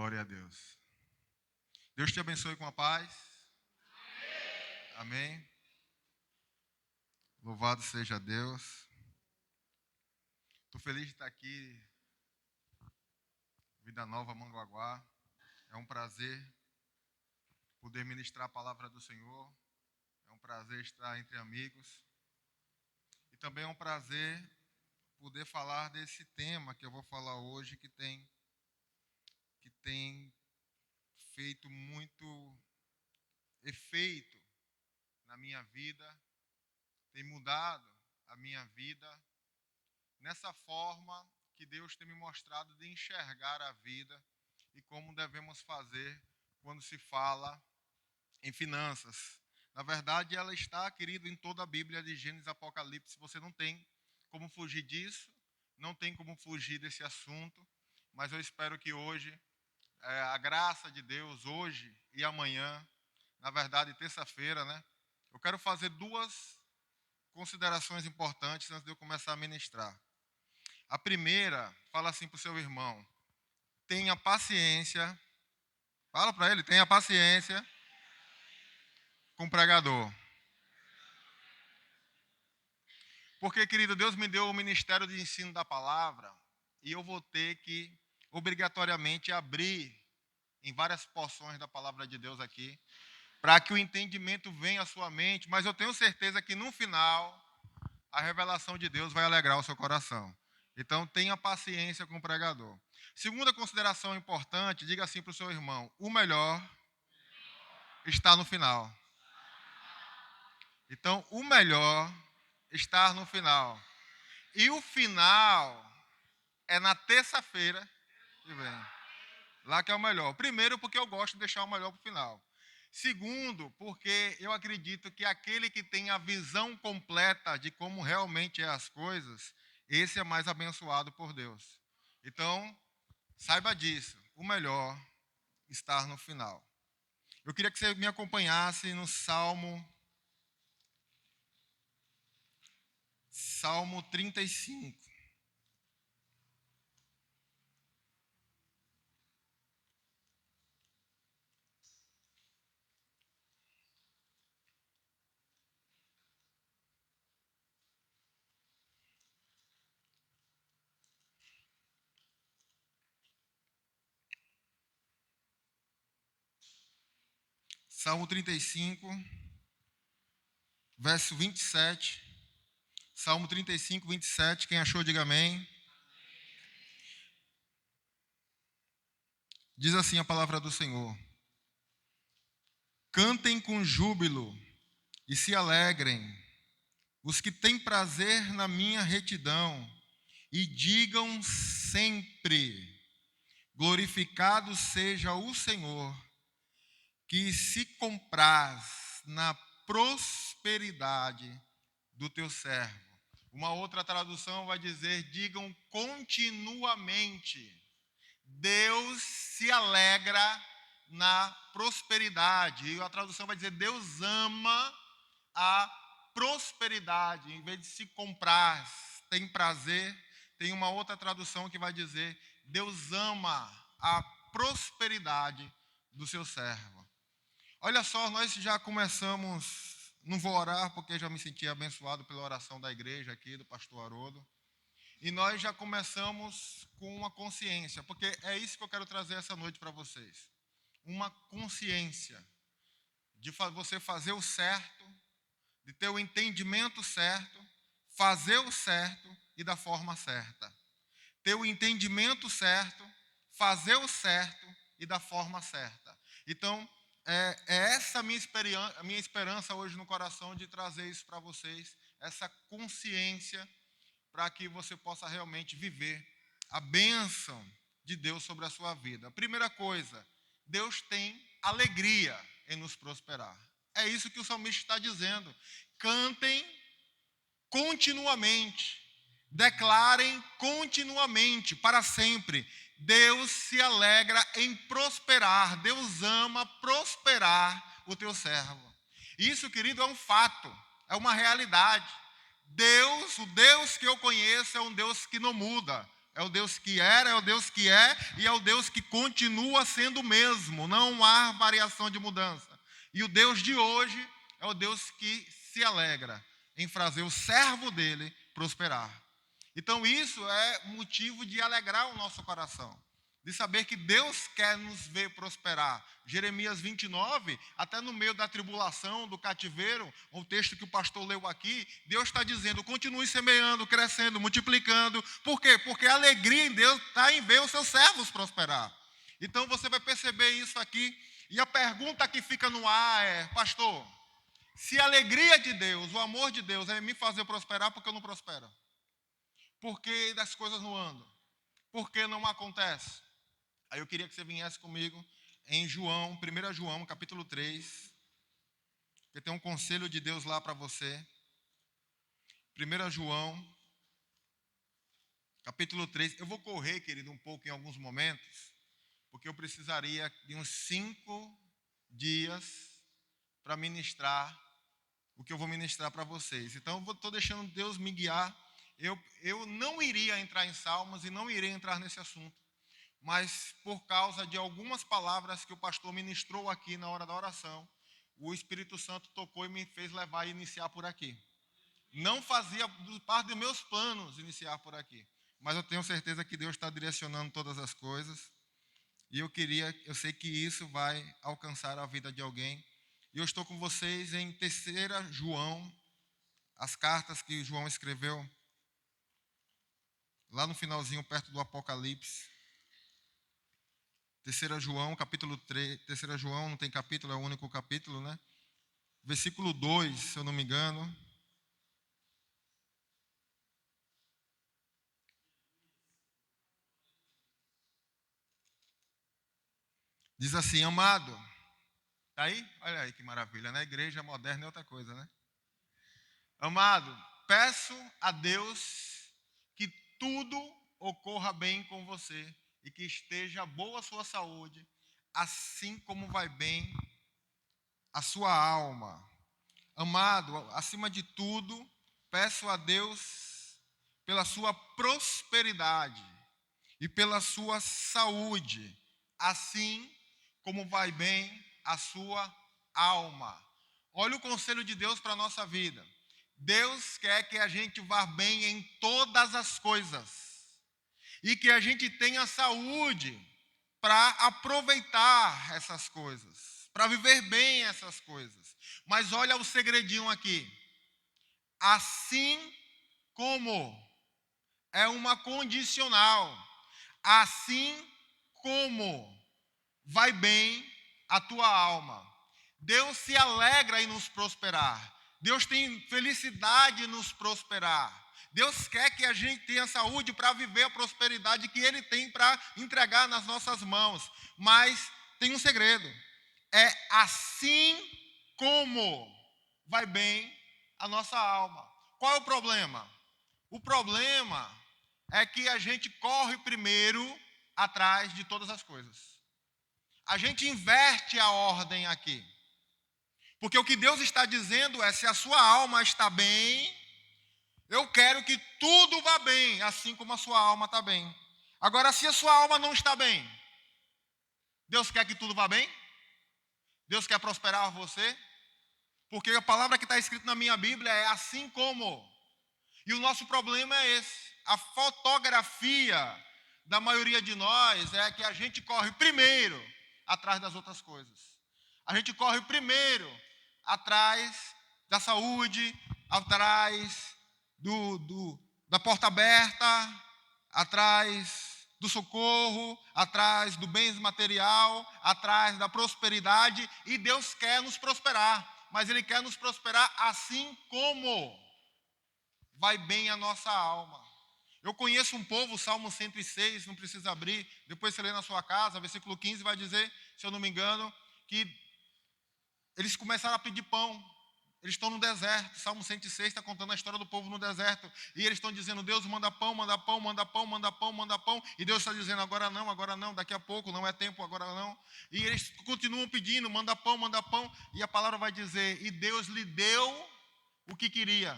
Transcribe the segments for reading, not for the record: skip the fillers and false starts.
Glória a Deus. Deus te abençoe com a paz. Amém. Louvado seja Deus. Estou feliz de estar aqui. Vida Nova, Manguaguá. É um prazer poder ministrar a palavra do Senhor. É um prazer estar entre amigos. E também é um prazer poder falar desse tema que eu vou falar hoje, que tem feito muito efeito na minha vida, tem mudado a minha vida, nessa forma que Deus tem me mostrado de enxergar a vida e como devemos fazer quando se fala em finanças. Na verdade, ela está, querido, em toda a Bíblia de Gênesis e Apocalipse. Você não tem como fugir disso, não tem como fugir desse assunto, mas eu espero que hoje, a graça de Deus, hoje e amanhã, na verdade, terça-feira, né? Eu quero fazer duas considerações importantes antes de eu começar a ministrar. A primeira, fala assim para o seu irmão: tenha paciência. Fala para ele, tenha paciência com o pregador. Porque, querido, Deus me deu o ministério de ensino da palavra e eu vou ter que, obrigatoriamente, abrir em várias porções da palavra de Deus aqui, para que o entendimento venha à sua mente, mas eu tenho certeza que no final a revelação de Deus vai alegrar o seu coração. Então, tenha paciência com o pregador. Segunda consideração importante, diga assim para o seu irmão: o melhor está no final. Então, o melhor está no final. E o final é na terça-feira que vem. Lá que é o melhor. Primeiro, porque eu gosto de deixar o melhor para o final. Segundo, porque eu acredito que aquele que tem a visão completa de como realmente é as coisas, esse é mais abençoado por Deus. Então, saiba disso. O melhor está no final. Eu queria que você me acompanhasse no Salmo 35. Salmo 35, verso 27. Salmo 35, 27. Quem achou, diga amém. Diz assim a palavra do Senhor: cantem com júbilo e se alegrem os que têm prazer na minha retidão, e digam sempre: glorificado seja o Senhor, que se compraz na prosperidade do teu servo. Uma outra tradução vai dizer: digam continuamente. Deus se alegra na prosperidade. E a tradução vai dizer: Deus ama a prosperidade. Em vez de se comprar, tem prazer. Tem uma outra tradução que vai dizer: Deus ama a prosperidade do seu servo. Olha só, nós já começamos, não vou orar porque já me senti abençoado pela oração da igreja aqui, do pastor Haroldo. E nós já começamos com uma consciência, porque é isso que eu quero trazer essa noite para vocês. Uma consciência de você fazer o certo, de ter o entendimento certo, fazer o certo e da forma certa. Ter o entendimento certo, fazer o certo e da forma certa. Então, é essa a minha esperança hoje no coração de trazer isso para vocês, essa consciência, para que você possa realmente viver a bênção de Deus sobre a sua vida. A primeira coisa, Deus tem alegria em nos prosperar. É isso que o salmista está dizendo. Cantem continuamente, declarem continuamente, para sempre. Deus se alegra em prosperar, Deus ama prosperar o teu servo. Isso, querido, é um fato, é uma realidade. Deus, o Deus que eu conheço, é um Deus que não muda. É o Deus que era, é o Deus que é e é o Deus que continua sendo o mesmo. Não há variação de mudança. E o Deus de hoje é o Deus que se alegra em fazer o servo dele prosperar. Então isso é motivo de alegrar o nosso coração, de saber que Deus quer nos ver prosperar. Jeremias 29, até no meio da tribulação, do cativeiro, o texto que o pastor leu aqui, Deus está dizendo, continue semeando, crescendo, multiplicando. Por quê? Porque a alegria em Deus está em ver os seus servos prosperar. Então você vai perceber isso aqui. E a pergunta que fica no ar é, pastor, se a alegria de Deus, o amor de Deus é me fazer prosperar, por que eu não prospero? Por que as coisas não andam? Por que não acontece? Aí eu queria que você viesse comigo em João, 1 João, capítulo 3, porque tem um conselho de Deus lá para você. 1 João, capítulo 3. Eu vou correr, querido, um pouco em alguns momentos, porque eu precisaria de uns 5 dias para ministrar o que eu vou ministrar para vocês. Então, eu estou deixando Deus me guiar. Eu não iria entrar em Salmos e não iria entrar nesse assunto, mas por causa de algumas palavras que o pastor ministrou aqui na hora da oração, o Espírito Santo tocou e me fez levar e iniciar por aqui. Não fazia parte dos meus planos iniciar por aqui, mas eu tenho certeza que Deus está direcionando todas as coisas, e eu sei que isso vai alcançar a vida de alguém. E eu estou com vocês em 3 João, as cartas que João escreveu, lá no finalzinho, perto do Apocalipse. 3 João, capítulo 3. 3 João não tem capítulo, é o único capítulo, né? Versículo 2, se eu não me engano. Diz assim, amado. Está aí? Olha aí que maravilha, né? Igreja moderna é outra coisa, né? Amado, peço a Deus que tudo ocorra bem com você e que esteja boa a sua saúde, assim como vai bem a sua alma. Amado, acima de tudo, peço a Deus pela sua prosperidade e pela sua saúde, assim como vai bem a sua alma. Olha o conselho de Deus para a nossa vida. Deus quer que a gente vá bem em todas as coisas e que a gente tenha saúde para aproveitar essas coisas, para viver bem essas coisas. Mas olha o segredinho aqui. Assim como é uma condicional, assim como vai bem a tua alma. Deus se alegra em nos prosperar. Deus tem felicidade em nos prosperar. Deus quer que a gente tenha saúde para viver a prosperidade que Ele tem para entregar nas nossas mãos. Mas tem um segredo. É assim como vai bem a nossa alma. Qual é o problema? O problema é que a gente corre primeiro atrás de todas as coisas. A gente inverte a ordem aqui. Porque o que Deus está dizendo é, se a sua alma está bem, eu quero que tudo vá bem, assim como a sua alma está bem. Agora, se a sua alma não está bem, Deus quer que tudo vá bem? Deus quer prosperar você? Porque a palavra que está escrita na minha Bíblia é assim como. E o nosso problema é esse. A fotografia da maioria de nós é que a gente corre primeiro atrás das outras coisas. A gente corre primeiro atrás da saúde, atrás da porta aberta, atrás do socorro, atrás do bens material, atrás da prosperidade. E Deus quer nos prosperar, mas Ele quer nos prosperar assim como vai bem a nossa alma. Eu conheço um povo, Salmo 106, não precisa abrir, depois você lê na sua casa, versículo 15 vai dizer, se eu não me engano, que eles começaram a pedir pão. Eles estão no deserto. Salmo 106 está contando a história do povo no deserto. E eles estão dizendo, Deus, manda pão, manda pão, manda pão, manda pão, manda pão. E Deus está dizendo, agora não, daqui a pouco, não é tempo, agora não. E eles continuam pedindo, manda pão, manda pão. E a palavra vai dizer, e Deus lhe deu o que queria.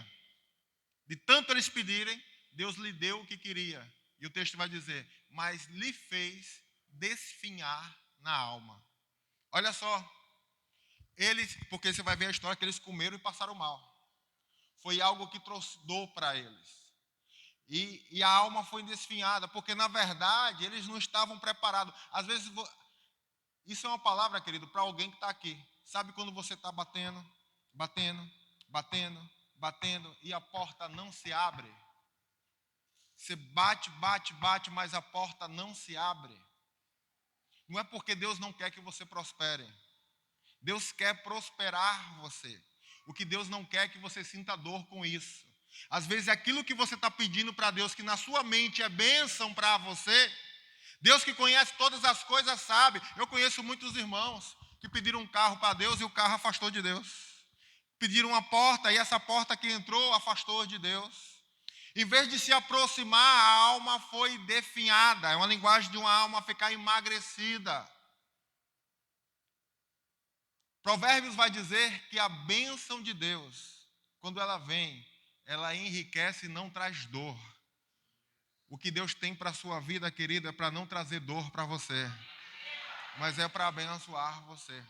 De tanto eles pedirem, Deus lhe deu o que queria. E o texto vai dizer, mas lhe fez desfinhar na alma. Olha só, porque você vai ver a história que eles comeram e passaram mal. Foi algo que trouxe dor para eles. E a alma foi desfinhada, porque na verdade eles não estavam preparados. Às vezes, isso é uma palavra, querido, para alguém que está aqui. Sabe quando você está batendo, batendo, batendo, batendo e a porta não se abre? Você bate, bate, bate, mas a porta não se abre. Não é porque Deus não quer que você prospere. Deus quer prosperar você. O que Deus não quer é que você sinta dor com isso. Às vezes aquilo que você está pedindo para Deus, que na sua mente é bênção para você, Deus que conhece todas as coisas sabe. Eu conheço muitos irmãos que pediram um carro para Deus e o carro afastou de Deus. Pediram uma porta e essa porta que entrou afastou de Deus. Em vez de se aproximar, a alma foi definhada. É uma linguagem de uma alma ficar emagrecida. Provérbios vai dizer que a bênção de Deus, quando ela vem, ela enriquece e não traz dor. O que Deus tem para a sua vida, querido, é para não trazer dor para você, mas é para abençoar você.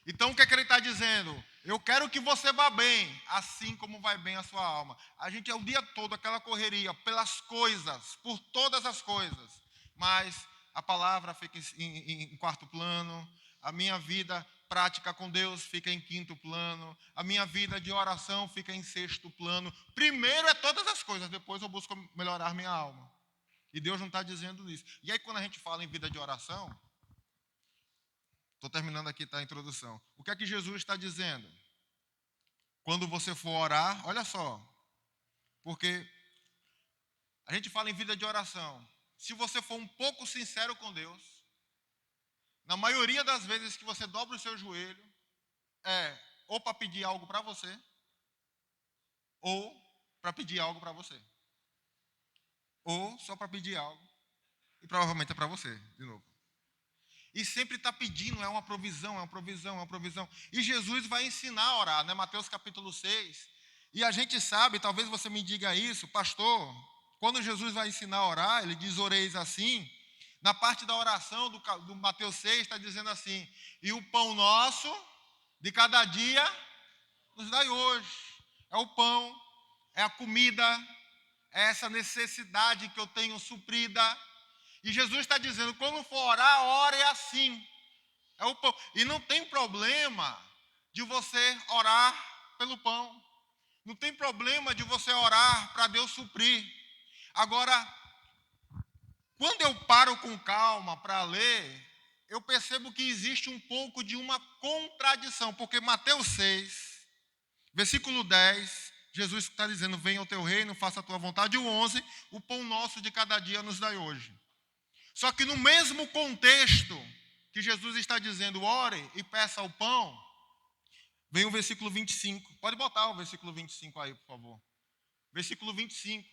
Então o que é que ele está dizendo? Eu quero que você vá bem, assim como vai bem a sua alma. A gente é o dia todo aquela correria pelas coisas, por todas as coisas, mas a palavra fica em quarto plano, a minha vida prática com Deus fica em quinto plano, a minha vida de oração fica em sexto plano. Primeiro é todas as coisas, depois eu busco melhorar minha alma. E Deus não está dizendo isso. E aí quando a gente fala em vida de oração, estou terminando aqui, tá, a introdução. O que é que Jesus está dizendo? Quando você for orar, olha só, porque a gente fala em vida de oração. Se você for um pouco sincero com Deus, na maioria das vezes que você dobra o seu joelho, é ou para pedir algo para você, ou para pedir algo para você. Ou só para pedir algo, e provavelmente é para você, de novo. E sempre está pedindo, é uma provisão, é uma provisão, é uma provisão. E Jesus vai ensinar a orar, né? Mateus capítulo 6. E a gente sabe, talvez você me diga isso, pastor, quando Jesus vai ensinar a orar, ele diz, oreis assim. Na parte da oração do Mateus 6, está dizendo assim, e o pão nosso de cada dia nos dai hoje. É o pão, é a comida, é essa necessidade que eu tenho suprida. E Jesus está dizendo, quando for orar, ore assim. É o pão. E não tem problema de você orar pelo pão. Não tem problema de você orar para Deus suprir. Agora, quando eu paro com calma para ler, eu percebo que existe um pouco de uma contradição. Porque Mateus 6, versículo 10, Jesus está dizendo, venha o teu reino, faça a tua vontade. E o 11, o pão nosso de cada dia nos dai hoje. Só que no mesmo contexto que Jesus está dizendo, ore e peça o pão, vem o versículo 25. Pode botar o versículo 25 aí, por favor. Versículo 25.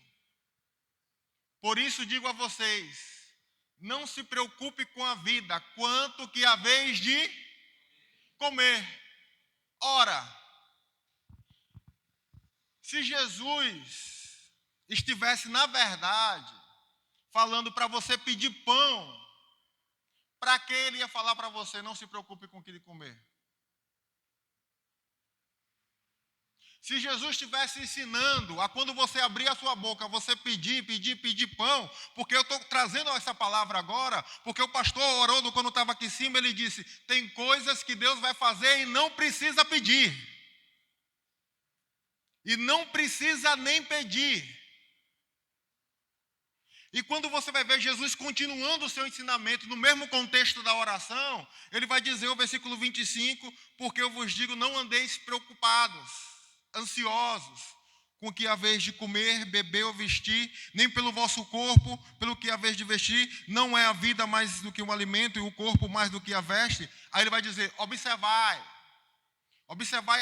Por isso digo a vocês, não se preocupe com a vida, quanto que a vez de comer. Ora, se Jesus estivesse, na verdade, falando para você pedir pão, para que ele ia falar para você, não se preocupe com o que comer? Se Jesus estivesse ensinando a quando você abrir a sua boca, você pedir pão, porque eu estou trazendo essa palavra agora, porque o pastor orou quando estava aqui em cima, ele disse, tem coisas que Deus vai fazer e não precisa pedir. E não precisa nem pedir. E quando você vai ver Jesus continuando o seu ensinamento no mesmo contexto da oração, ele vai dizer o versículo 25, porque eu vos digo, não andeis preocupados, ansiosos, com o que haveis de comer, beber ou vestir, nem pelo vosso corpo, pelo que haveis de vestir, não é a vida mais do que um alimento e o corpo mais do que a veste. Aí ele vai dizer, observai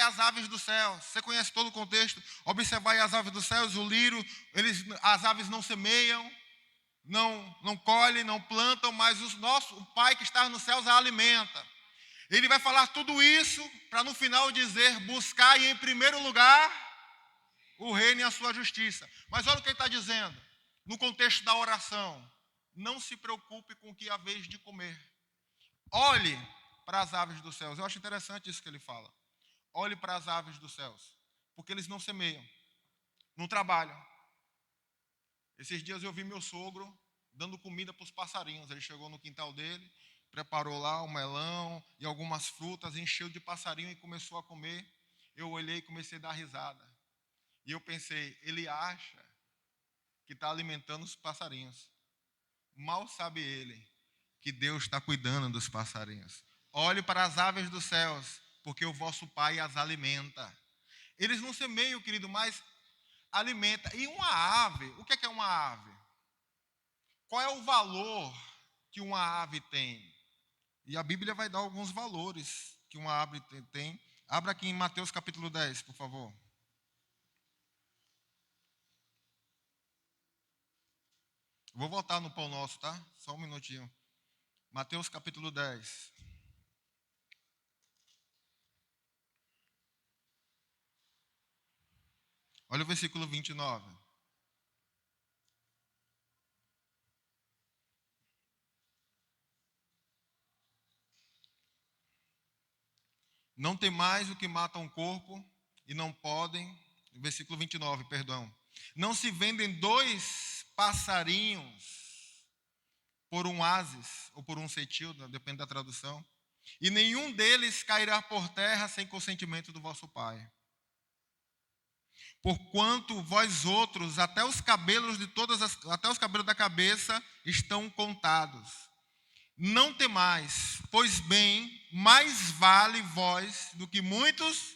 as aves do céu. Você conhece todo o contexto? Observai as aves dos céus, o lírio, as aves não semeiam, não colhem, não plantam, mas o Pai que está nos céus a alimenta. Ele vai falar tudo isso para no final dizer, buscai em primeiro lugar o reino e a sua justiça. Mas olha o que ele está dizendo. no contexto da oração, não se preocupe com o que é a vez de comer. Olhe para as aves dos céus. Eu acho interessante isso que ele fala. Olhe para as aves dos céus, porque eles não semeiam, não trabalham. Esses dias eu vi meu sogro dando comida para os passarinhos. Ele chegou no quintal dele, preparou lá um melão e algumas frutas, encheu de passarinho e começou a comer. Eu olhei e comecei a dar risada. E eu pensei, ele acha que está alimentando os passarinhos. Mal sabe ele que Deus está cuidando dos passarinhos. Olhe para as aves dos céus, porque o vosso Pai as alimenta. Eles não semeiam, querido, mas alimenta. E uma ave, o que é uma ave? Qual é o valor que uma ave tem? E a Bíblia vai dar alguns valores que uma ave tem. Abra aqui em Mateus capítulo 10, por favor. Vou voltar no Pão Nosso, tá? Só um minutinho. Mateus capítulo 10. Olha o versículo 29. Não tem mais o que mata um corpo e não podem, versículo 29, perdão. Não se vendem 2 passarinhos por um ases ou por um cetil, depende da tradução. E nenhum deles cairá por terra sem consentimento do vosso Pai. Porquanto vós outros, até os cabelos da cabeça estão contados. Não temais, pois bem, mais vale vós do que muitos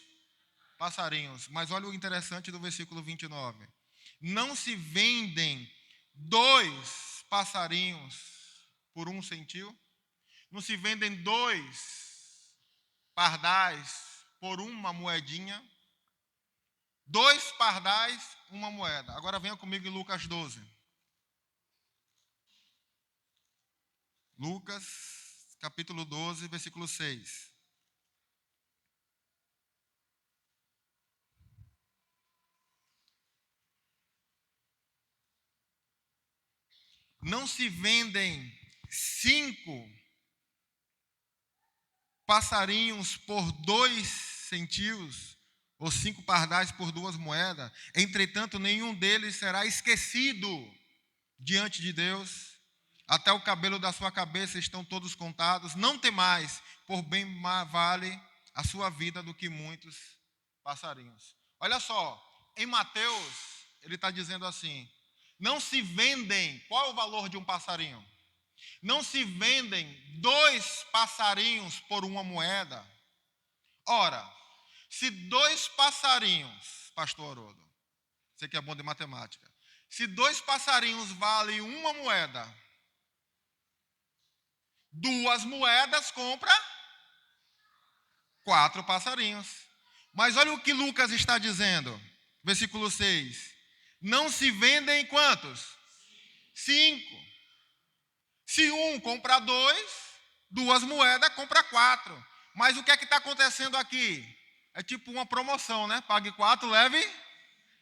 passarinhos. Mas olha o interessante do versículo 29. Não se vendem 2 passarinhos por um centil? Não se vendem 2 pardais por uma moedinha? 2 pardais, uma moeda. Agora venha comigo em Lucas 12. Lucas, capítulo 12, versículo 6. Não se vendem 5 passarinhos por 2 centios, ou 5 pardais por 2 moedas. Entretanto, nenhum deles será esquecido diante de Deus. Até o cabelo da sua cabeça estão todos contados. Não temais, por bem vale a sua vida do que muitos passarinhos. Olha só, em Mateus, ele está dizendo assim, não se vendem, qual é o valor de um passarinho? Não se vendem 2 passarinhos por uma moeda. Ora, se 2 passarinhos, pastor Haroldo, você que é bom de matemática, se 2 passarinhos valem uma moeda, 2 moedas compra 4 passarinhos. Mas olha o que Lucas está dizendo, versículo 6. Não se vendem quantos? 5. Se um compra 2, 2 moedas compra 4. Mas o que é que está acontecendo aqui? É tipo uma promoção, né? Pague 4, leve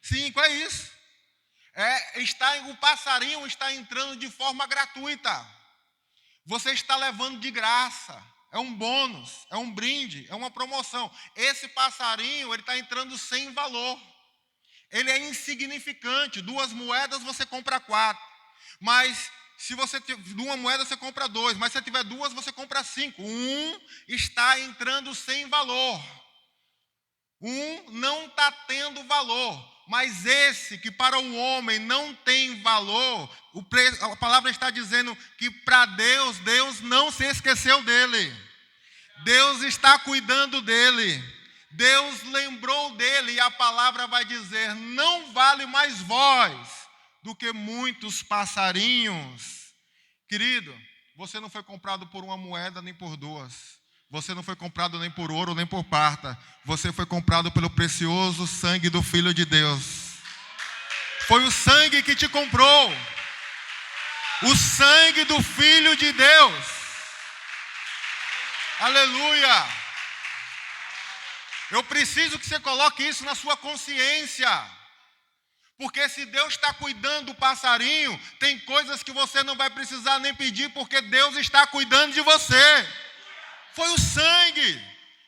5, é isso. O passarinho está entrando de forma gratuita. Você está levando de graça. É um bônus, é um brinde, é uma promoção. Esse passarinho, ele está entrando sem valor. Ele é insignificante. 2 moedas você compra 4. Mas se você tiver 1 moeda, você compra 2. Mas se você tiver 2, você compra 5. Está entrando sem valor. Não está tendo valor. Mas esse que para o homem não tem valor, a palavra está dizendo que para Deus, Deus não se esqueceu dele. Deus está cuidando dele. Deus lembrou dele e a palavra vai dizer, não vale mais vós do que muitos passarinhos. Querido, você não foi comprado por uma moeda nem por 2. Você não foi comprado nem por ouro, nem por prata. Você foi comprado pelo precioso sangue do Filho de Deus. Foi o sangue que te comprou. O sangue do Filho de Deus. Aleluia. Eu preciso que você coloque isso na sua consciência. Porque se Deus está cuidando do passarinho, tem coisas que você não vai precisar nem pedir, porque Deus está cuidando de você. Foi o sangue,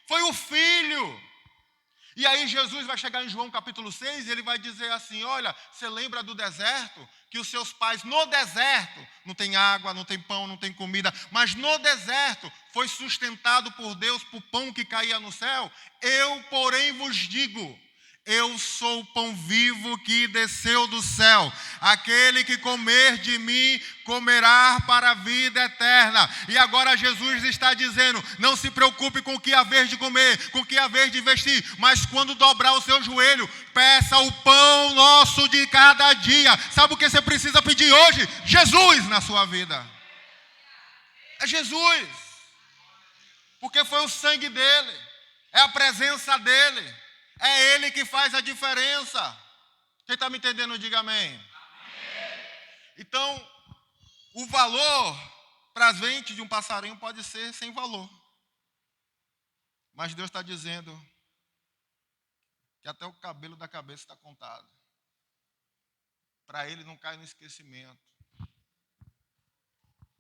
foi o Filho. E aí Jesus vai chegar em João capítulo 6 e ele vai dizer assim, olha, você lembra do deserto? Que os seus pais no deserto, não tem água, não tem pão, não tem comida, mas no deserto foi sustentado por Deus por pão que caía no céu. Eu, porém, vos digo, eu sou o pão vivo que desceu do céu. Aquele que comer de mim, comerá para a vida eterna. E agora Jesus está dizendo, não se preocupe com o que haver de comer, com o que haver de vestir, mas quando dobrar o seu joelho, peça o pão nosso de cada dia. Sabe o que você precisa pedir hoje? Jesus na sua vida. É Jesus. Porque foi o sangue dele, é a presença dele. É Ele que faz a diferença. Quem está me entendendo, diga amém. Amém. Então, o valor presente de um passarinho pode ser sem valor. Mas Deus está dizendo que até o cabelo da cabeça está contado. Para Ele não cai no esquecimento.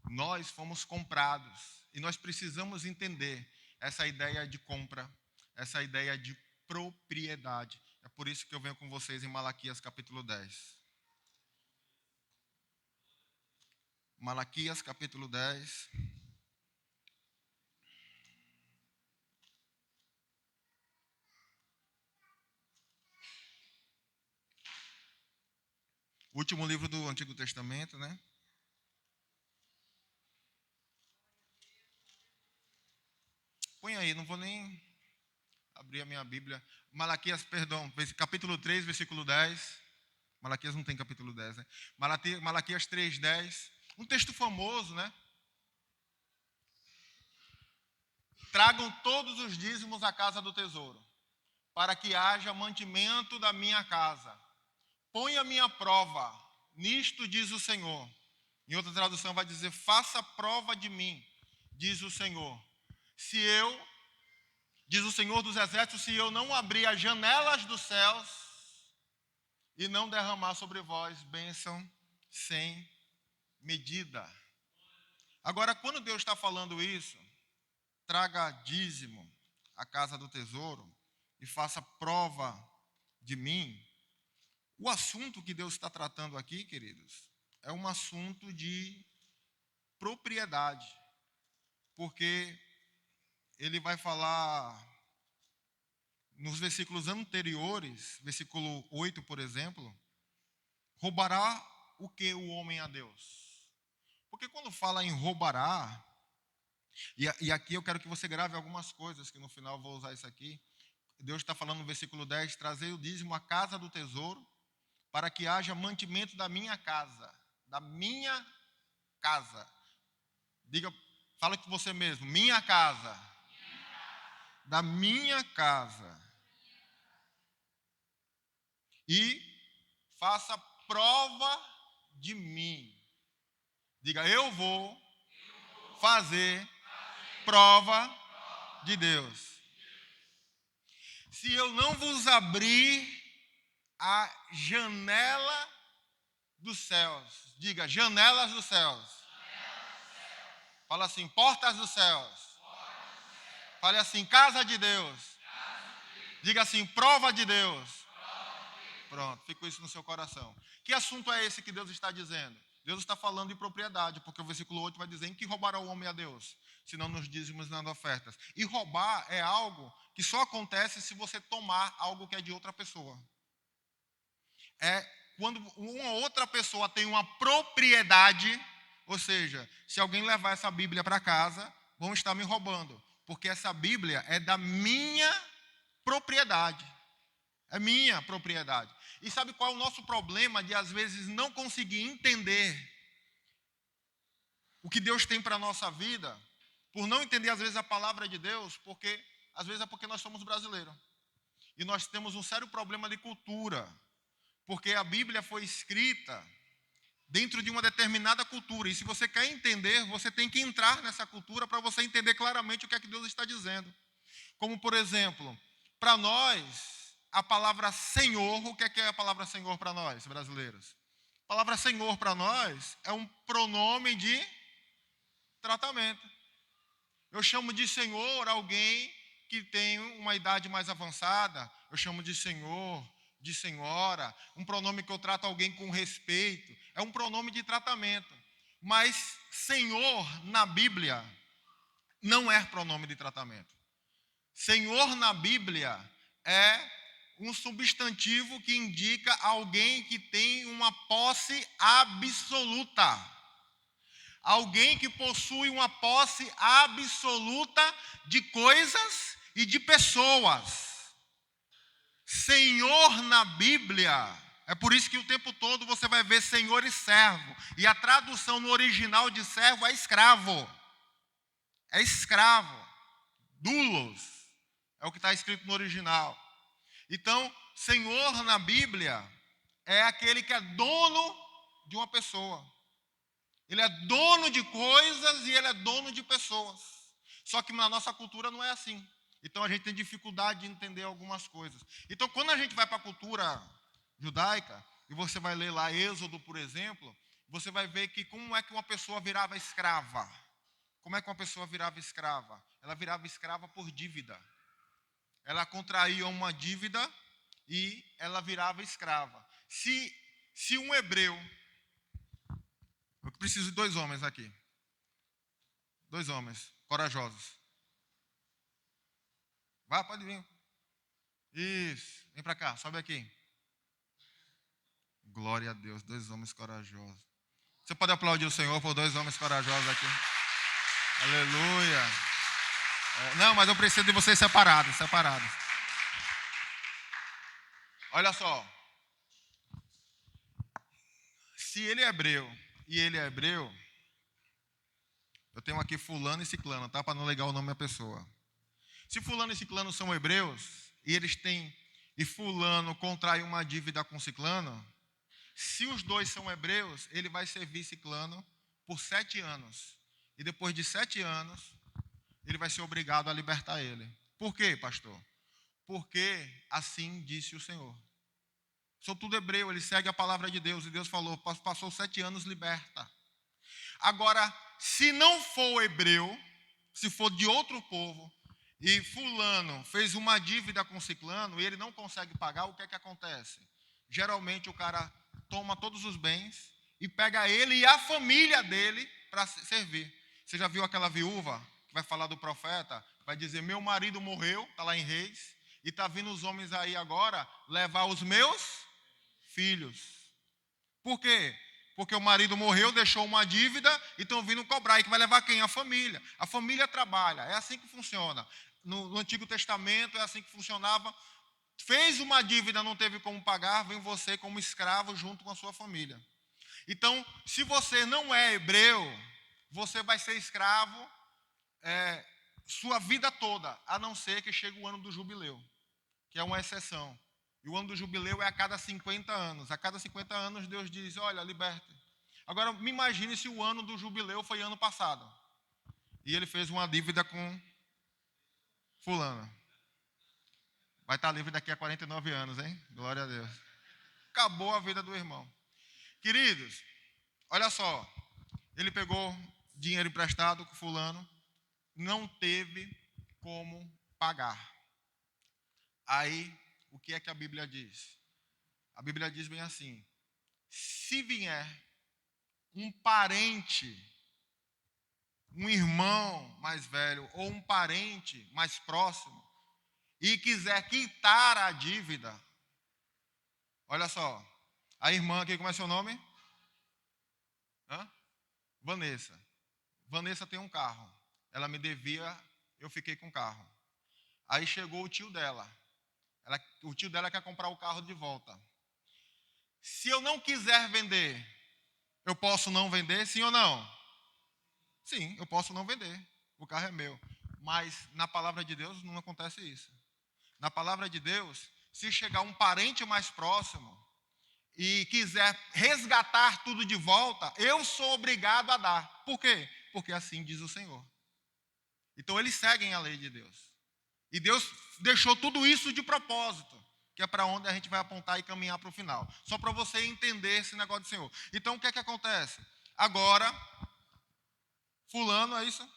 Nós fomos comprados. E nós precisamos entender essa ideia de compra, essa ideia de propriedade. É por isso que eu venho com vocês em Malaquias capítulo 10. Malaquias capítulo 10. Último livro do Antigo Testamento, né? Põe aí, não vou nem abrir a minha Bíblia. Malaquias, perdão, capítulo 3, versículo 10. Malaquias não tem capítulo 10, né? Malaquias 3, 10. Um texto famoso, né? Tragam todos os dízimos à casa do tesouro, para que haja mantimento da minha casa. Põe a minha prova, nisto diz o Senhor. Em outra tradução vai dizer, faça prova de mim, diz o Senhor. Se eu, diz o Senhor dos Exércitos, se eu não abrir as janelas dos céus e não derramar sobre vós bênção sem medida. Agora, quando Deus está falando isso, traga dízimo à casa do tesouro e faça prova de mim. O assunto que Deus está tratando aqui, queridos, é um assunto de propriedade, porque ele vai falar nos versículos anteriores, versículo 8, por exemplo, roubará o que o homem a Deus? Porque quando fala em roubará, e aqui eu quero que você grave algumas coisas, que no final eu vou usar isso aqui. Deus está falando no versículo 10, trazei o dízimo à casa do tesouro, para que haja mantimento da minha casa. Da minha casa. Diga, fala com você mesmo, minha casa. Da minha casa. E faça prova de mim. Diga, eu vou fazer prova de Deus. Se eu não vos abrir a janela dos céus, diga, janelas dos céus. Fala assim, portas dos céus. Fale assim, casa de Deus. Diga assim, prova de Deus. Pronto, fica isso no seu coração. Que assunto é esse que Deus está dizendo? Deus está falando de propriedade, porque o versículo 8 vai dizer, em que roubará o homem a Deus? Se não nos dízimos e nas ofertas. E roubar é algo que só acontece se você tomar algo que é de outra pessoa. É quando uma outra pessoa tem uma propriedade, ou seja, se alguém levar essa Bíblia para casa, vão estar me roubando, porque essa Bíblia é da minha propriedade. É minha propriedade. E sabe qual é o nosso problema de às vezes não conseguir entender o que Deus tem para a nossa vida? Por não entender às vezes a palavra de Deus, porque às vezes é porque nós somos brasileiros. E nós temos um sério problema de cultura. Porque a Bíblia foi escrita dentro de uma determinada cultura. E se você quer entender, você tem que entrar nessa cultura para você entender claramente o que é que Deus está dizendo. Como, por exemplo, para nós, a palavra Senhor, o que é a palavra Senhor para nós, brasileiros? A palavra Senhor para nós é um pronome de tratamento. Eu chamo de Senhor alguém que tem uma idade mais avançada, eu chamo de Senhor, de senhora, um pronome que eu trato alguém com respeito, é um pronome de tratamento. Mas Senhor na Bíblia não é pronome de tratamento. Senhor na Bíblia é um substantivo que indica alguém que tem uma posse absoluta. Alguém que possui uma posse absoluta de coisas e de pessoas. Senhor na Bíblia, é por isso que o tempo todo você vai ver senhor e servo. E a tradução no original de servo é escravo. É escravo. Doulos. É o que está escrito no original. Então, senhor na Bíblia é aquele que é dono de uma pessoa. Ele é dono de coisas e ele é dono de pessoas. Só que na nossa cultura não é assim. Então a gente tem dificuldade de entender algumas coisas. Então quando a gente vai para a cultura judaica, e você vai ler lá Êxodo, por exemplo, você vai ver que como é que uma pessoa virava escrava. Como é que uma pessoa virava escrava? Ela virava escrava por dívida. Ela contraía uma dívida e ela virava escrava. Se um hebreu... Eu preciso de 2 homens aqui. 2 homens corajosos. Vai, pode vir. Isso. Vem para cá, sobe aqui. Glória a Deus, 2 homens corajosos. Você pode aplaudir o Senhor por 2 homens corajosos aqui. Aleluia. Não, mas eu preciso de vocês separados. Olha só. Se ele é hebreu e ele é hebreu, eu tenho aqui fulano e ciclano, tá? Para não ligar o nome da pessoa. Se fulano e ciclano são hebreus, e fulano contrai uma dívida com ciclano, se os 2 são hebreus, ele vai servir ciclano por 7 anos. E depois de 7 anos, ele vai ser obrigado a libertar ele. Por quê, pastor? Porque assim disse o Senhor. Sou tudo hebreu, ele segue a palavra de Deus. E Deus falou, passou 7 anos, liberta. Agora, se não for hebreu, se for de outro povo, e fulano fez uma dívida com ciclano, e ele não consegue pagar, o que é que acontece? Geralmente o cara toma todos os bens e pega ele e a família dele para servir. Você já viu aquela viúva que vai falar do profeta? Vai dizer, meu marido morreu, está lá em Reis, e está vindo os homens aí agora levar os meus filhos. Por quê? Porque o marido morreu, deixou uma dívida e estão vindo cobrar. E que vai levar quem? A família. A família trabalha. É assim que funciona. No Antigo Testamento é assim que funcionava. Fez uma dívida, não teve como pagar, vem você como escravo junto com a sua família. Então, se você não é hebreu, você vai ser escravo sua vida toda, a não ser que chegue o ano do jubileu, que é uma exceção. E o ano do jubileu é a cada 50 anos. A cada 50 anos Deus diz, olha, liberta. Agora, me imagine se o ano do jubileu foi ano passado. E ele fez uma dívida com fulano. Vai estar livre daqui a 49 anos, hein? Glória a Deus. Acabou a vida do irmão. Queridos, olha só. Ele pegou dinheiro emprestado com fulano. Não teve como pagar. Aí, o que é que a Bíblia diz? A Bíblia diz bem assim: se vier um parente, um irmão mais velho ou um parente mais próximo e quiser quitar a dívida, olha só, a irmã aqui, como é seu nome? Vanessa. Vanessa tem um carro. Ela me devia, eu fiquei com o carro. Aí chegou o tio dela. O tio dela quer comprar o carro de volta. Se eu não quiser vender, eu posso não vender, sim ou não? Sim, eu posso não vender. O carro é meu. Mas na palavra de Deus não acontece isso. Na palavra de Deus, se chegar um parente mais próximo e quiser resgatar tudo de volta, eu sou obrigado a dar. Por quê? Porque assim diz o Senhor. Então eles seguem a lei de Deus. E Deus deixou tudo isso de propósito. que é para onde a gente vai apontar e caminhar para o final. Só para você entender esse negócio do Senhor. Então, o que é que acontece? Agora, fulano, é isso?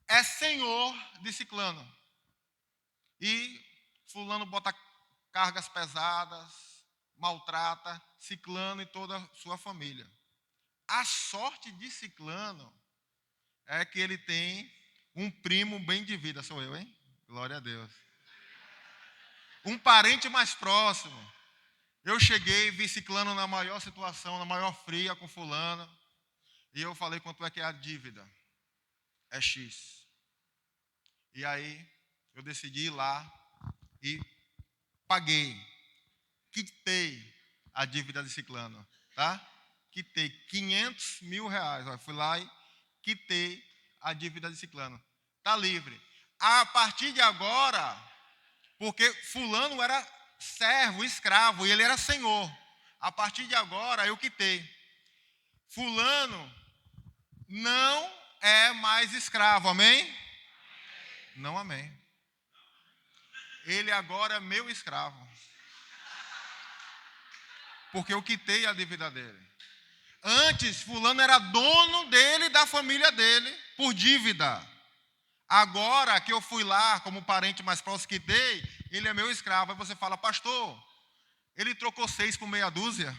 É senhor de ciclano. E fulano bota cargas pesadas, maltrata ciclano e toda a sua família. A sorte de ciclano é que ele tem um primo bem de vida, sou eu, hein? Glória a Deus. Um parente mais próximo. Eu cheguei, vi ciclano na maior situação, na maior fria com fulano. E eu falei, quanto é que é a dívida? É X. E aí, eu decidi ir lá e paguei. Quitei a dívida de ciclano, tá? Quitei 500 mil reais. Ó, fui lá e quitei a dívida de ciclano. Tá livre. A partir de agora, porque fulano era servo, escravo, e ele era senhor. A partir de agora, eu quitei. Fulano não é mais escravo, amém? Não, amém. Ele agora é meu escravo. Porque eu quitei a dívida dele. Antes, fulano era dono dele e da família dele, por dívida. Agora que eu fui lá, como parente mais próximo que dei, ele é meu escravo. Aí você fala, pastor, ele trocou 6 por meia dúzia?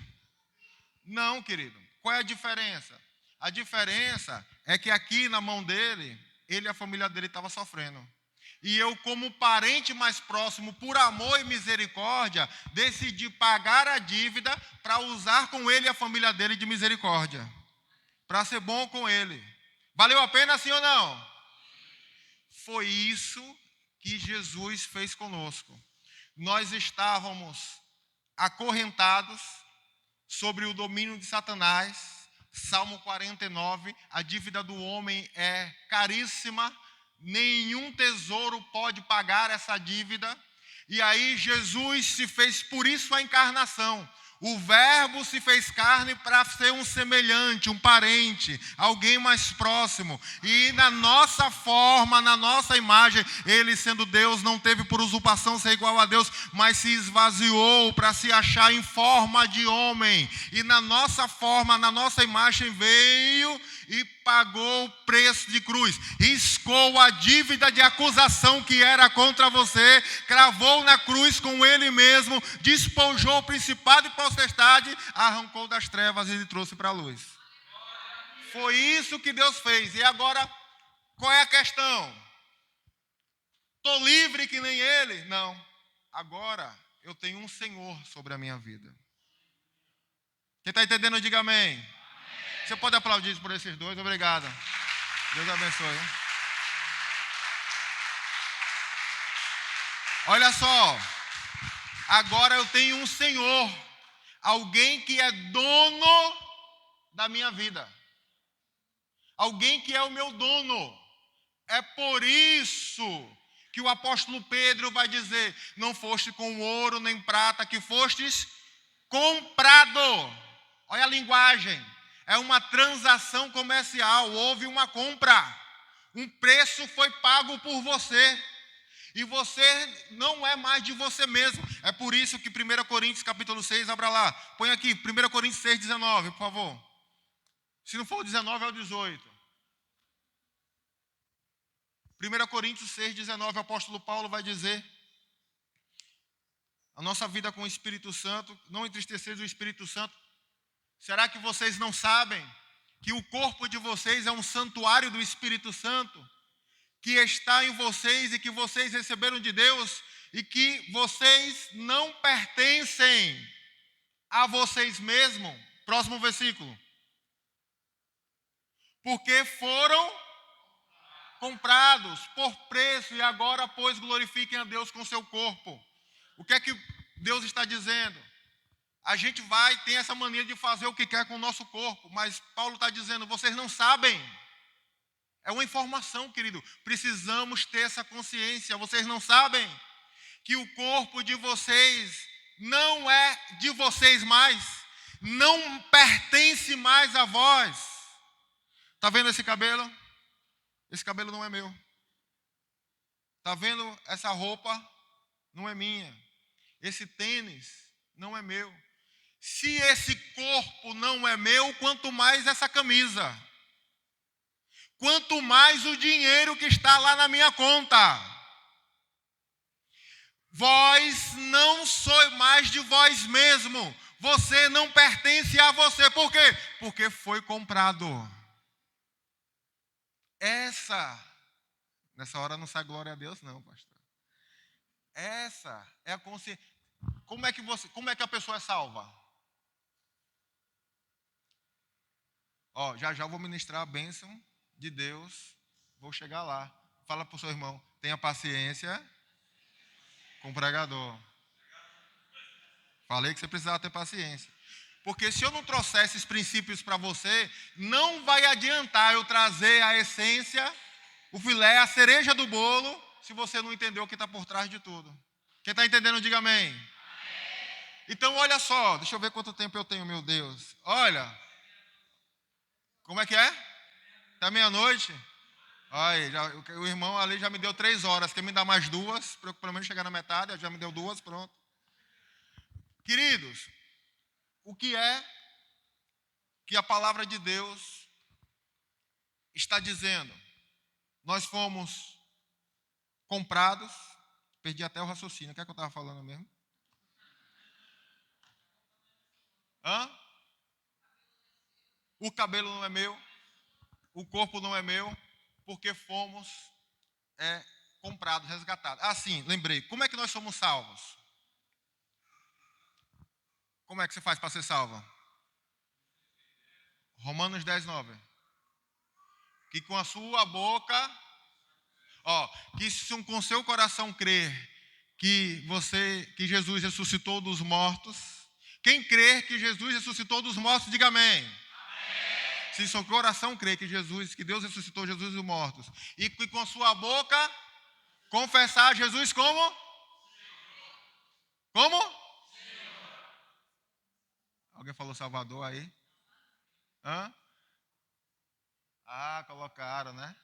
Não, querido. Qual é a diferença? A diferença é que aqui na mão dele, ele e a família dele estavam sofrendo. E eu, como parente mais próximo, por amor e misericórdia, decidi pagar a dívida para usar com ele e a família dele de misericórdia. Para ser bom com ele. Valeu a pena, sim ou não? Foi isso que Jesus fez conosco. Nós estávamos acorrentados sobre o domínio de Satanás. Salmo 49, a dívida do homem é caríssima, nenhum tesouro pode pagar essa dívida. E aí Jesus se fez, por isso a encarnação. O verbo se fez carne para ser um semelhante, um parente, alguém mais próximo. E na nossa forma, na nossa imagem, ele sendo Deus, não teve por usurpação ser igual a Deus, mas se esvaziou para se achar em forma de homem. E na nossa forma, na nossa imagem, veio e pagou o preço de cruz. Riscou a dívida de acusação que era contra você, cravou na cruz com ele mesmo, despojou o principado e potestade, arrancou das trevas e trouxe para a luz. Foi isso que Deus fez. E agora, qual é a questão? Estou livre que nem ele? Não. Agora, eu tenho um Senhor sobre a minha vida. Quem está entendendo, diga amém. Você pode aplaudir por esses dois? Obrigado. Deus abençoe. Olha só. Agora eu tenho um Senhor. Alguém que é dono da minha vida. Alguém que é o meu dono. É por isso que o apóstolo Pedro vai dizer, não foste com ouro nem prata, que fostes comprado. Olha a linguagem. É uma transação comercial, houve uma compra. Um preço foi pago por você. E você não é mais de você mesmo. É por isso que 1 Coríntios capítulo 6, abra lá. Põe aqui, 1 Coríntios 6, 19, por favor. Se não for o 19, é o 18. 1 Coríntios 6, 19, o apóstolo Paulo vai dizer, a nossa vida com o Espírito Santo, não entristecer o Espírito Santo. Será que vocês não sabem que o corpo de vocês é um santuário do Espírito Santo, que está em vocês e que vocês receberam de Deus e que vocês não pertencem a vocês mesmos? Próximo versículo. Porque foram comprados por preço e agora, pois, glorifiquem a Deus com seu corpo. O que é que Deus está dizendo? A gente tem essa mania de fazer o que quer com o nosso corpo, mas Paulo está dizendo, vocês não sabem. É uma informação, querido. Precisamos ter essa consciência. Vocês não sabem que o corpo de vocês não é de vocês mais, não pertence mais a vós. Está vendo esse cabelo? Esse cabelo não é meu. Está vendo essa roupa? Não é minha. esse tênis não é meu. Se esse corpo não é meu, quanto mais essa camisa. Quanto mais o dinheiro que está lá na minha conta. Vós não sois mais de vós mesmo. Você não pertence a você. Por quê? Porque foi comprado. Nessa hora não sai glória a Deus não, pastor. Essa é a consciência. Como é que a pessoa é salva? Já vou ministrar a bênção de Deus. Vou chegar lá. Fala para o seu irmão, tenha paciência com o pregador. Falei que você precisava ter paciência. Porque se eu não trouxer esses princípios para você, não vai adiantar eu trazer a essência, o filé, a cereja do bolo, se você não entender o que está por trás de tudo. Quem está entendendo, diga amém. Amém. Então, olha só, deixa eu ver quanto tempo eu tenho, meu Deus. Olha, como é que é? Até meia-noite? Olha, o irmão ali já me deu 3 horas, quer me dar mais 2, para eu pelo menos chegar na metade, já me deu 2, pronto. Queridos, o que é que a palavra de Deus está dizendo? Nós fomos comprados, perdi até o raciocínio, o que é que eu estava falando mesmo? O cabelo não é meu, o corpo não é meu, porque fomos comprados, resgatados. Sim, lembrei, como é que nós somos salvos? Como é que você faz para ser salvo? Romanos 10:9. Que com a sua boca, que se com seu coração crer que Jesus ressuscitou dos mortos, quem crer que Jesus ressuscitou dos mortos, diga amém. Amém. Se seu coração crer que Deus ressuscitou Jesus dos mortos, e que com a sua boca confessar Jesus como? Como? Alguém falou Salvador aí? Colocaram, né?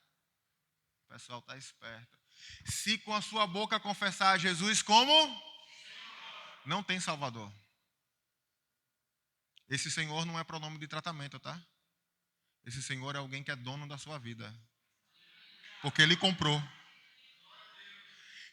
O pessoal está esperto. Se com a sua boca confessar Jesus como? Não tem Salvador. Esse Senhor não é pronome de tratamento, tá? Esse Senhor é alguém que é dono da sua vida. Porque Ele comprou.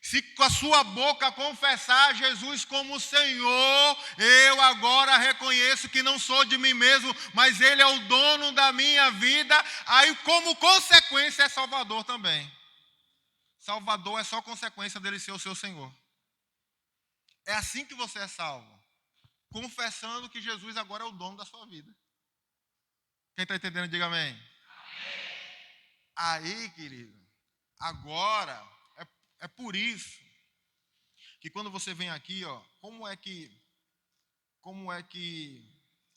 Se com a sua boca confessar Jesus como Senhor, eu agora reconheço que não sou de mim mesmo, mas Ele é o dono da minha vida. Aí, como consequência, é Salvador também. Salvador é só consequência dele ser o seu Senhor. É assim que você é salvo. Confessando que Jesus agora é o dono da sua vida. Quem está entendendo, diga amém. Amém. Aí, querido, agora é por isso que quando você vem aqui, como é que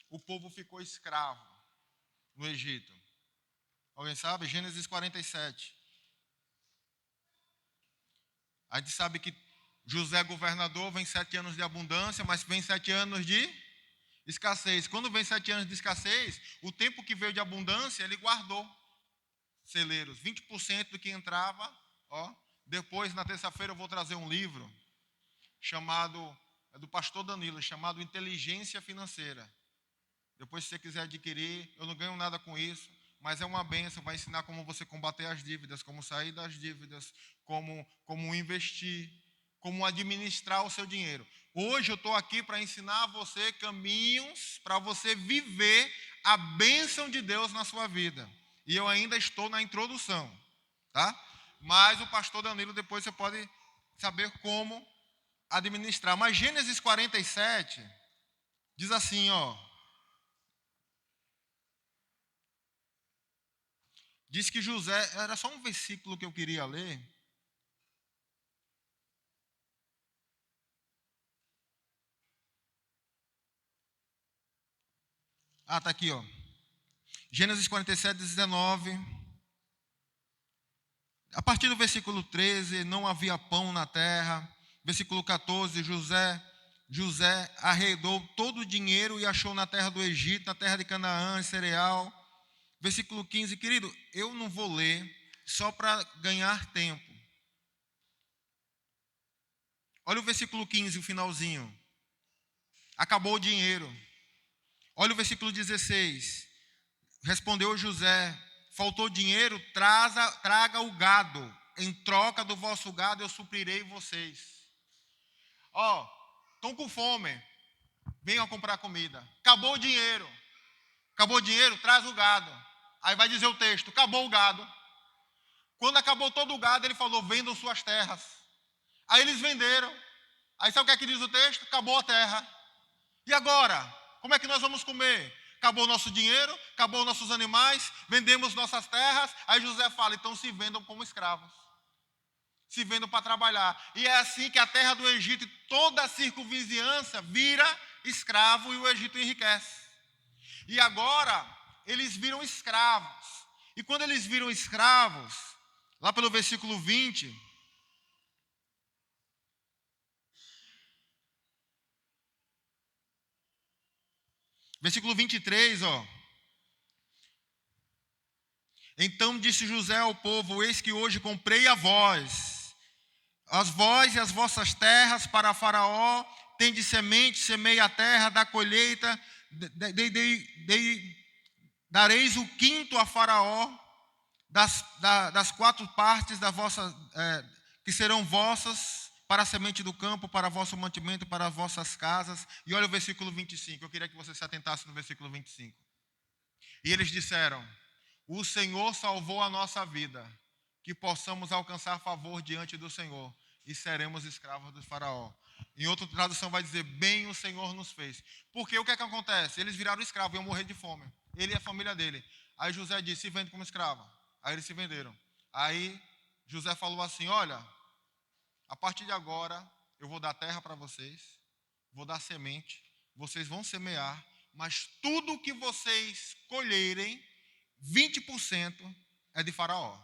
o povo ficou escravo no Egito? Alguém sabe? Gênesis 47. A gente sabe que José governador, vem 7 anos de abundância, mas vem 7 anos de escassez. Quando vem 7 anos de escassez, o tempo que veio de abundância, ele guardou celeiros. 20% do que entrava, Depois, na terça-feira, eu vou trazer um livro do pastor Danilo, chamado Inteligência Financeira. Depois, se você quiser adquirir, eu não ganho nada com isso, mas é uma bênção, vai ensinar como você combater as dívidas, como sair das dívidas, como investir, como administrar o seu dinheiro. Hoje eu estou aqui para ensinar a você caminhos para você viver a bênção de Deus na sua vida. E eu ainda estou na introdução, tá? Mas o pastor Danilo, depois você pode saber como administrar. Mas Gênesis 47 diz assim, diz que José, era só um versículo que eu queria ler. Está aqui, Gênesis 47, 19. A partir do versículo 13, não havia pão na terra. Versículo 14, José arredou todo o dinheiro e achou na terra do Egito, na terra de Canaã, cereal. Versículo 15, querido, eu não vou ler só para ganhar tempo. Olha o versículo 15, o finalzinho. Acabou o dinheiro. Olha o versículo 16. Respondeu José: faltou dinheiro, traga o gado. Em troca do vosso gado eu suprirei vocês. Estão com fome. Venham comprar comida. Acabou o dinheiro. Acabou o dinheiro, traz o gado. Aí vai dizer o texto: acabou o gado. Quando acabou todo o gado, ele falou: vendam suas terras. Aí eles venderam. Aí sabe o que é que diz o texto? Acabou a terra. E agora? Como é que nós vamos comer? Acabou o nosso dinheiro, acabou os nossos animais, vendemos nossas terras. Aí José fala: então se vendam como escravos. Se vendam para trabalhar. E é assim que a terra do Egito e toda a circunvizinhança vira escravo e o Egito enriquece. E agora eles viram escravos. E quando eles viram escravos, lá pelo versículo 20, versículo 23, então disse José ao povo: eis que hoje comprei a vós e as vossas terras para Faraó, tende semente, semei a terra, da colheita, dareis o quinto a Faraó, das 4 partes da vossa, que serão vossas, para a semente do campo, para vosso mantimento, para as vossas casas. E olha o versículo 25, eu queria que você se atentasse no versículo 25. E eles disseram: o Senhor salvou a nossa vida, que possamos alcançar favor diante do Senhor, e seremos escravos do Faraó. Em outra tradução vai dizer: bem o Senhor nos fez. Porque o que é que acontece? Eles viraram escravos, iam morrer de fome. Ele e a família dele. Aí José disse: se vende como escravo. Aí eles se venderam. Aí José falou assim: olha, a partir de agora eu vou dar terra para vocês, vou dar semente, vocês vão semear, mas tudo que vocês colherem, 20% é de Faraó.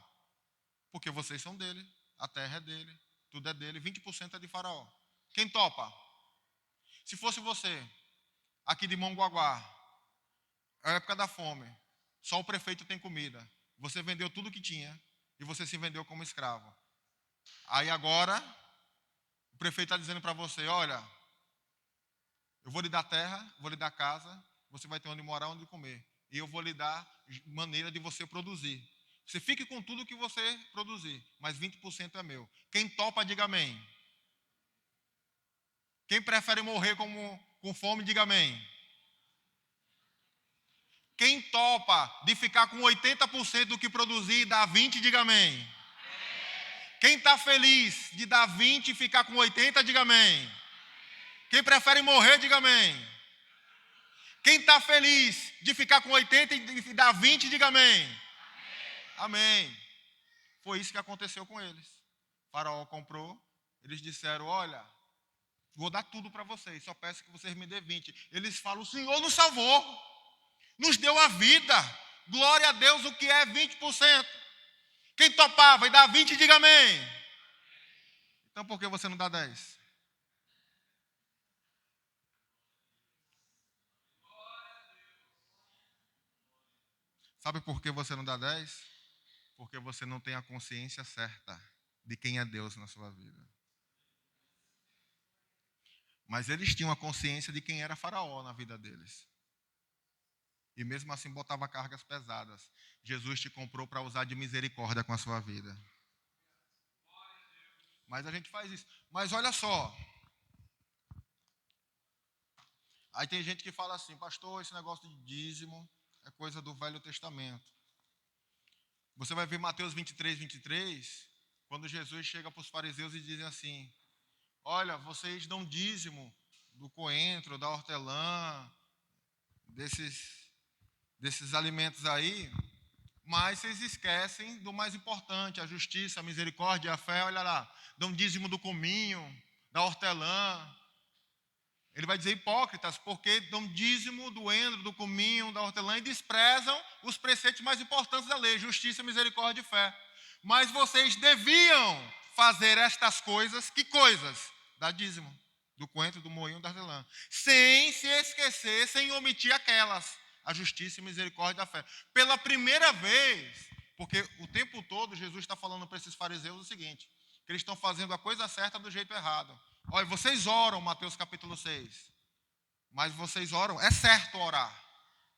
Porque vocês são dele, a terra é dele, tudo é dele, 20% é de Faraó. Quem topa? Se fosse você, aqui de Mongaguá, é a época da fome, só o prefeito tem comida, você vendeu tudo que tinha e você se vendeu como escravo. Aí agora, o prefeito está dizendo para você: olha, eu vou lhe dar terra, vou lhe dar casa, você vai ter onde morar, onde comer. E eu vou lhe dar maneira de você produzir. Você fique com tudo que você produzir, mas 20% é meu. Quem topa, diga amém. Quem prefere morrer com fome, diga amém. Quem topa de ficar com 80% do que produzir e dar 20%, diga amém. Quem está feliz de dar 20% e ficar com 80%, diga amém. Quem prefere morrer, diga amém. Quem está feliz de ficar com 80% e dar 20%, diga amém. Amém. Foi isso que aconteceu com eles. O Faraó comprou, eles disseram: olha, vou dar tudo para vocês, só peço que vocês me dêem 20%. Eles falam: o Senhor nos salvou, nos deu a vida, glória a Deus, o que é 20%? Quem topava e dá 20%, diga amém. Então por que você não dá 10%? Sabe por que você não dá 10%? Porque você não tem a consciência certa de quem é Deus na sua vida. Mas eles tinham a consciência de quem era Faraó na vida deles. E mesmo assim botava cargas pesadas. Jesus te comprou para usar de misericórdia com a sua vida. Mas a gente faz isso. Mas olha só. Aí tem gente que fala assim: pastor, esse negócio de dízimo é coisa do Velho Testamento. Você vai ver Mateus 23, quando Jesus chega para os fariseus e diz assim: olha, vocês dão dízimo do coentro, da hortelã, desses alimentos aí, mas vocês esquecem do mais importante, a justiça, a misericórdia, a fé. Olha lá, dão dízimo do cominho, da hortelã. Ele vai dizer: hipócritas, porque dão dízimo do endro, do cominho, da hortelã e desprezam os preceitos mais importantes da lei, justiça, misericórdia e fé. Mas vocês deviam fazer estas coisas. Que coisas? Dar dízimo do coentro, do moinho, da hortelã, sem se esquecer, sem omitir aquelas, a justiça e misericórdia da fé. Pela primeira vez, porque o tempo todo Jesus está falando para esses fariseus o seguinte: que eles estão fazendo a coisa certa do jeito errado. Olha, vocês oram, Mateus capítulo 6. Mas vocês oram, é certo orar,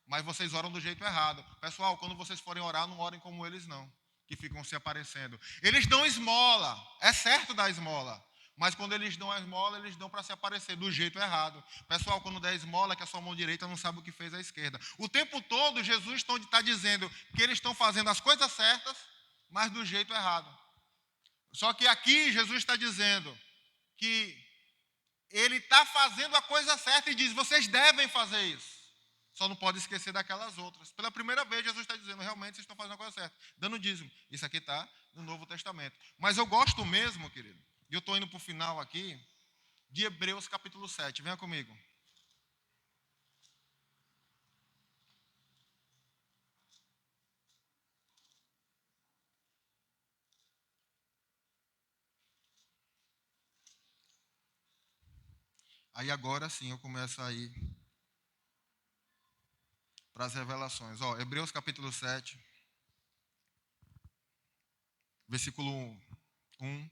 mas vocês oram do jeito errado. Pessoal, quando vocês forem orar, não orem como eles não, que ficam se aparecendo. Eles dão esmola, é certo dar esmola. Mas quando eles dão a esmola, eles dão para se aparecer do jeito errado. Pessoal, quando der esmola, que a sua mão direita não sabe o que fez a esquerda. O tempo todo, Jesus está dizendo que eles estão fazendo as coisas certas, mas do jeito errado. Só que aqui, Jesus está dizendo que ele está fazendo a coisa certa e diz, vocês devem fazer isso. Só não pode esquecer daquelas outras. Pela primeira vez, Jesus está dizendo, realmente vocês estão fazendo a coisa certa. Dando dízimo. Isso aqui está no Novo Testamento. Mas eu gosto mesmo, querido, e eu estou indo para o final aqui, de Hebreus capítulo 7. Venha comigo. Aí agora sim eu começo a ir para as revelações. Hebreus capítulo 7, versículo 1.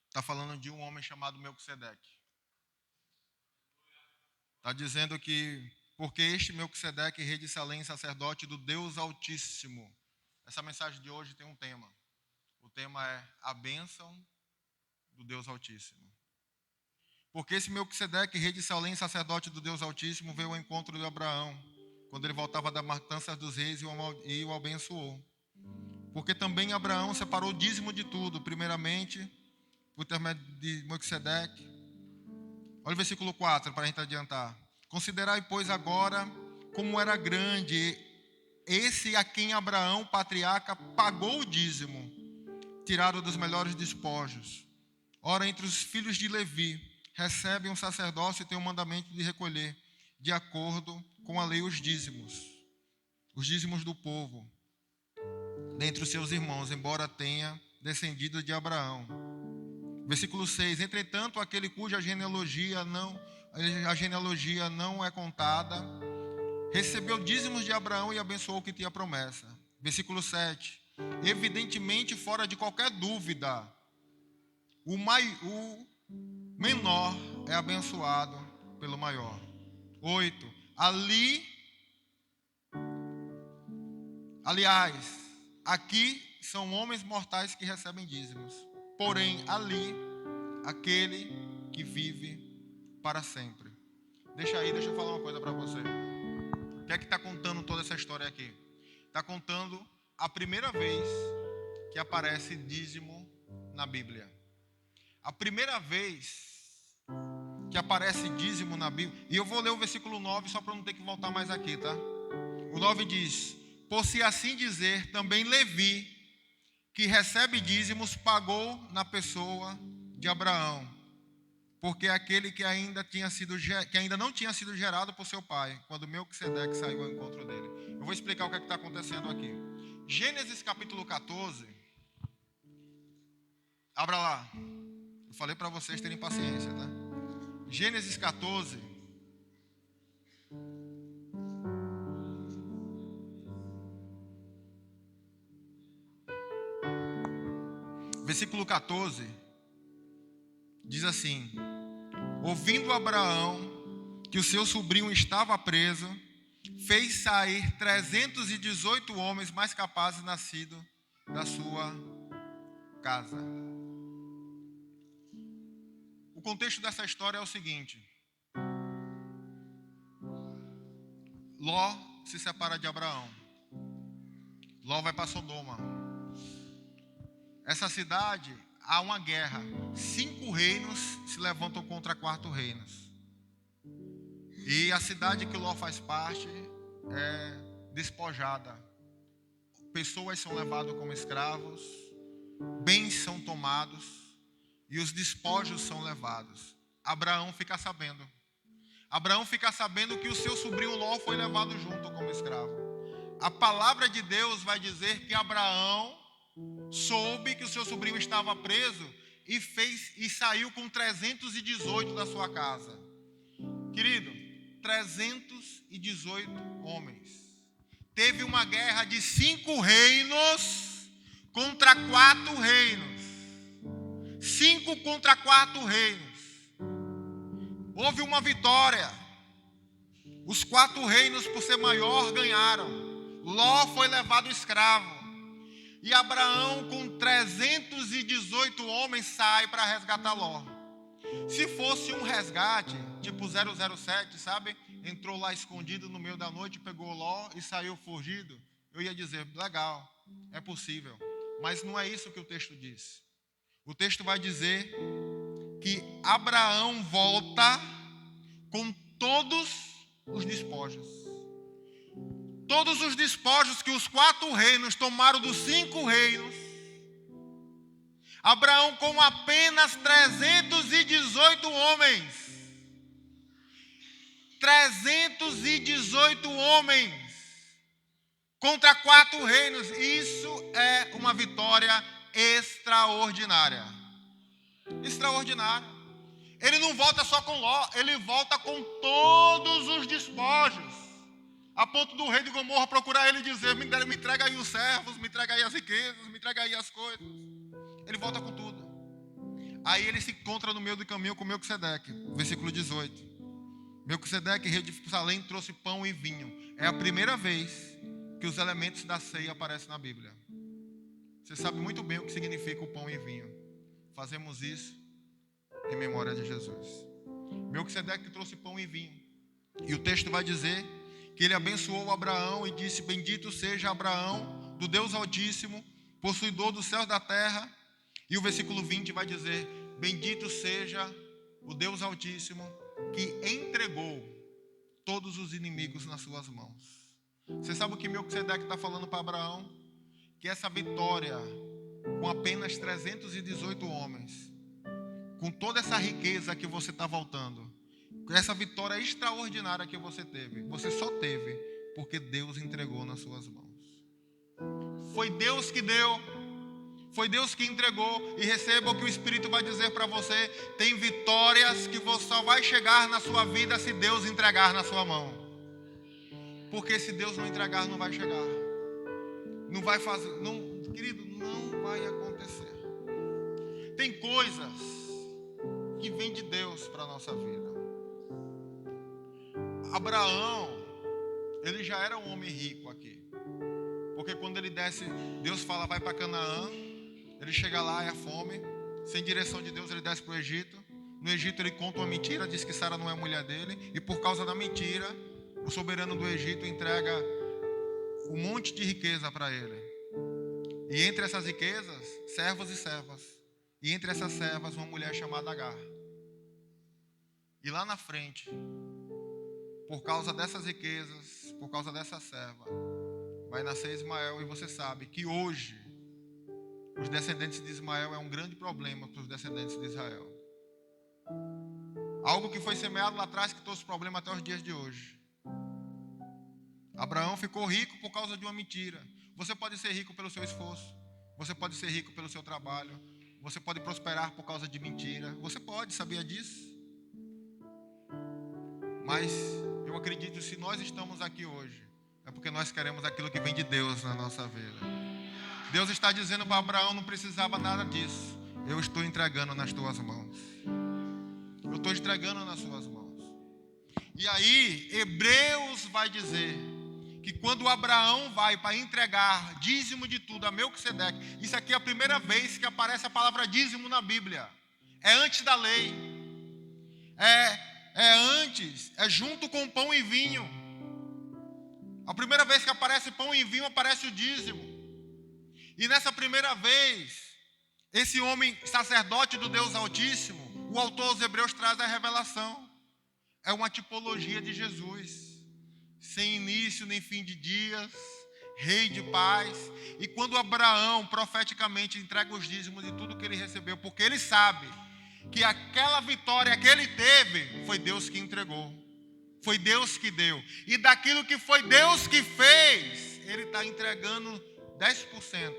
Está falando de um homem chamado Melquisedeque. Está dizendo que, porque este Melquisedeque, rei de Salém, sacerdote do Deus Altíssimo. Essa mensagem de hoje tem um tema. O tema é a bênção do Deus Altíssimo. Porque esse Melquisedeque, rei de Salém, sacerdote do Deus Altíssimo, veio ao encontro de Abraão, quando ele voltava da matança dos reis e o abençoou. Porque também Abraão separou o dízimo de tudo, primeiramente, por intermédio de Melquisedeque. Olha o versículo 4, para a gente adiantar. Considerai, pois, agora como era grande esse a quem Abraão, patriarca, pagou o dízimo, tirado dos melhores despojos. Ora, entre os filhos de Levi, recebem um sacerdócio e tem o mandamento de recolher, de acordo com a lei, os dízimos do povo, dentre os seus irmãos, embora tenha descendido de Abraão. Versículo 6. Entretanto, aquele cuja genealogia não é contada, recebeu dízimos de Abraão e abençoou o que tinha promessa. Versículo 7. Evidentemente, fora de qualquer dúvida, o menor é abençoado pelo maior. 8. Aliás, aqui são homens mortais que recebem dízimos. Porém, ali, aquele que vive para sempre. Deixa eu falar uma coisa para você. O que é que está contando toda essa história aqui? Está contando a primeira vez que aparece dízimo na Bíblia. A primeira vez que aparece dízimo na Bíblia. E eu vou ler o versículo 9 só para não ter que voltar mais aqui, tá? O 9 diz: por se assim dizer, também Levi, que recebe dízimos, pagou na pessoa de Abraão, porque aquele que ainda não tinha sido gerado por seu pai, quando Melquisedeque saiu ao encontro dele. Eu vou explicar o que está acontecendo aqui. Gênesis capítulo 14. Abra lá. Eu falei para vocês terem paciência, tá? Gênesis 14. Versículo 14. Diz assim: ouvindo Abraão que o seu sobrinho estava preso, fez sair 318 homens mais capazes nascidos da sua casa. O contexto dessa história é o seguinte: Ló se separa de Abraão. Ló vai para Sodoma. Essa cidade, há uma guerra. 5 reinos se levantam contra 4 reinos. E a cidade que Ló faz parte é despojada. Pessoas são levadas como escravos, bens são tomados e os despojos são levados. Abraão fica sabendo. Abraão fica sabendo que o seu sobrinho Ló foi levado junto como escravo. A palavra de Deus vai dizer que Abraão soube que o seu sobrinho estava preso e saiu com 318 da sua casa. Querido, 318 homens. Teve uma guerra de 5 reinos contra 4 reinos. 5 contra 4 reinos. Houve uma vitória. Os 4 reinos, por ser maior, ganharam. Ló foi levado escravo. E Abraão, com 318 homens, sai para resgatar Ló. Se fosse um resgate, tipo 007, sabe? Entrou lá escondido no meio da noite, pegou Ló e saiu fugido. Eu ia dizer, legal, é possível. Mas não é isso que o texto diz. O texto vai dizer que Abraão volta com todos os despojos. Todos os despojos que os 4 reinos tomaram dos 5 reinos. Abraão com apenas 318 homens. 318 homens contra 4 reinos. Isso é uma vitória extraordinária. Extraordinária. Ele não volta só com Ló, ele volta com todos os despojos. A ponto do rei de Gomorra procurar ele e dizer, me entrega aí os servos, me entrega aí as riquezas, me entrega aí as coisas. Ele volta com tudo. Aí ele se encontra no meio do caminho com Melquisedeque, versículo 18. Melquisedeque, rei de Salém, trouxe pão e vinho. É a primeira vez que os elementos da ceia aparecem na Bíblia. Você sabe muito bem o que significa o pão e vinho. Fazemos isso em memória de Jesus. Melquisedeque trouxe pão e vinho. E o texto vai dizer que ele abençoou Abraão e disse, bendito seja Abraão, do Deus Altíssimo, possuidor dos céus e da terra. E o versículo 20 vai dizer, bendito seja o Deus Altíssimo, que entregou todos os inimigos nas suas mãos. Você sabe o que Melquisedeque está falando para Abraão? Que essa vitória, com apenas 318 homens, com toda essa riqueza que você está voltando, com essa vitória extraordinária que você teve, você só teve porque Deus entregou nas suas mãos. Foi Deus que deu, foi Deus que entregou. E receba o que o Espírito vai dizer para você. Tem vitórias que você só vai chegar na sua vida se Deus entregar na sua mão. Porque se Deus não entregar, não vai chegar. Não vai fazer, não, querido, não vai acontecer. Tem coisas que vêm de Deus para a nossa vida. Abraão, ele já era um homem rico aqui. Porque quando ele desce, Deus fala, vai para Canaã. Ele chega lá, é a fome. Sem direção de Deus, ele desce para o Egito. No Egito, ele conta uma mentira, diz que Sara não é mulher dele. E por causa da mentira, o soberano do Egito entrega um monte de riqueza para ele. E entre essas riquezas, servos e servas. E entre essas servas, uma mulher chamada Agar. E lá na frente, por causa dessas riquezas, por causa dessa serva, vai nascer Ismael. E você sabe que hoje, os descendentes de Ismael é um grande problema para os descendentes de Israel. Algo que foi semeado lá atrás que trouxe problema até os dias de hoje. Abraão ficou rico por causa de uma mentira. Você pode ser rico pelo seu esforço. Você pode ser rico pelo seu trabalho. Você pode prosperar por causa de mentira. Você pode, sabia disso? Mas eu acredito que se nós estamos aqui hoje, é porque nós queremos aquilo que vem de Deus na nossa vida. Deus está dizendo para Abraão, não precisava nada disso. Eu estou entregando nas tuas mãos. Eu estou entregando nas suas mãos. E aí, Hebreus vai dizer que quando Abraão vai para entregar dízimo de tudo a Melquisedeque, isso aqui é a primeira vez que aparece a palavra dízimo na Bíblia. É antes da lei. É antes, é junto com pão e vinho. A primeira vez que aparece pão e vinho, aparece o dízimo. E nessa primeira vez, esse homem sacerdote do Deus Altíssimo, o autor aos Hebreus traz a revelação. É uma tipologia de Jesus. Sem início nem fim de dias, rei de paz. E quando Abraão profeticamente entrega os dízimos de tudo que ele recebeu, porque ele sabe que aquela vitória que ele teve, foi Deus que entregou. Foi Deus que deu. E daquilo que foi Deus que fez, ele está entregando 10%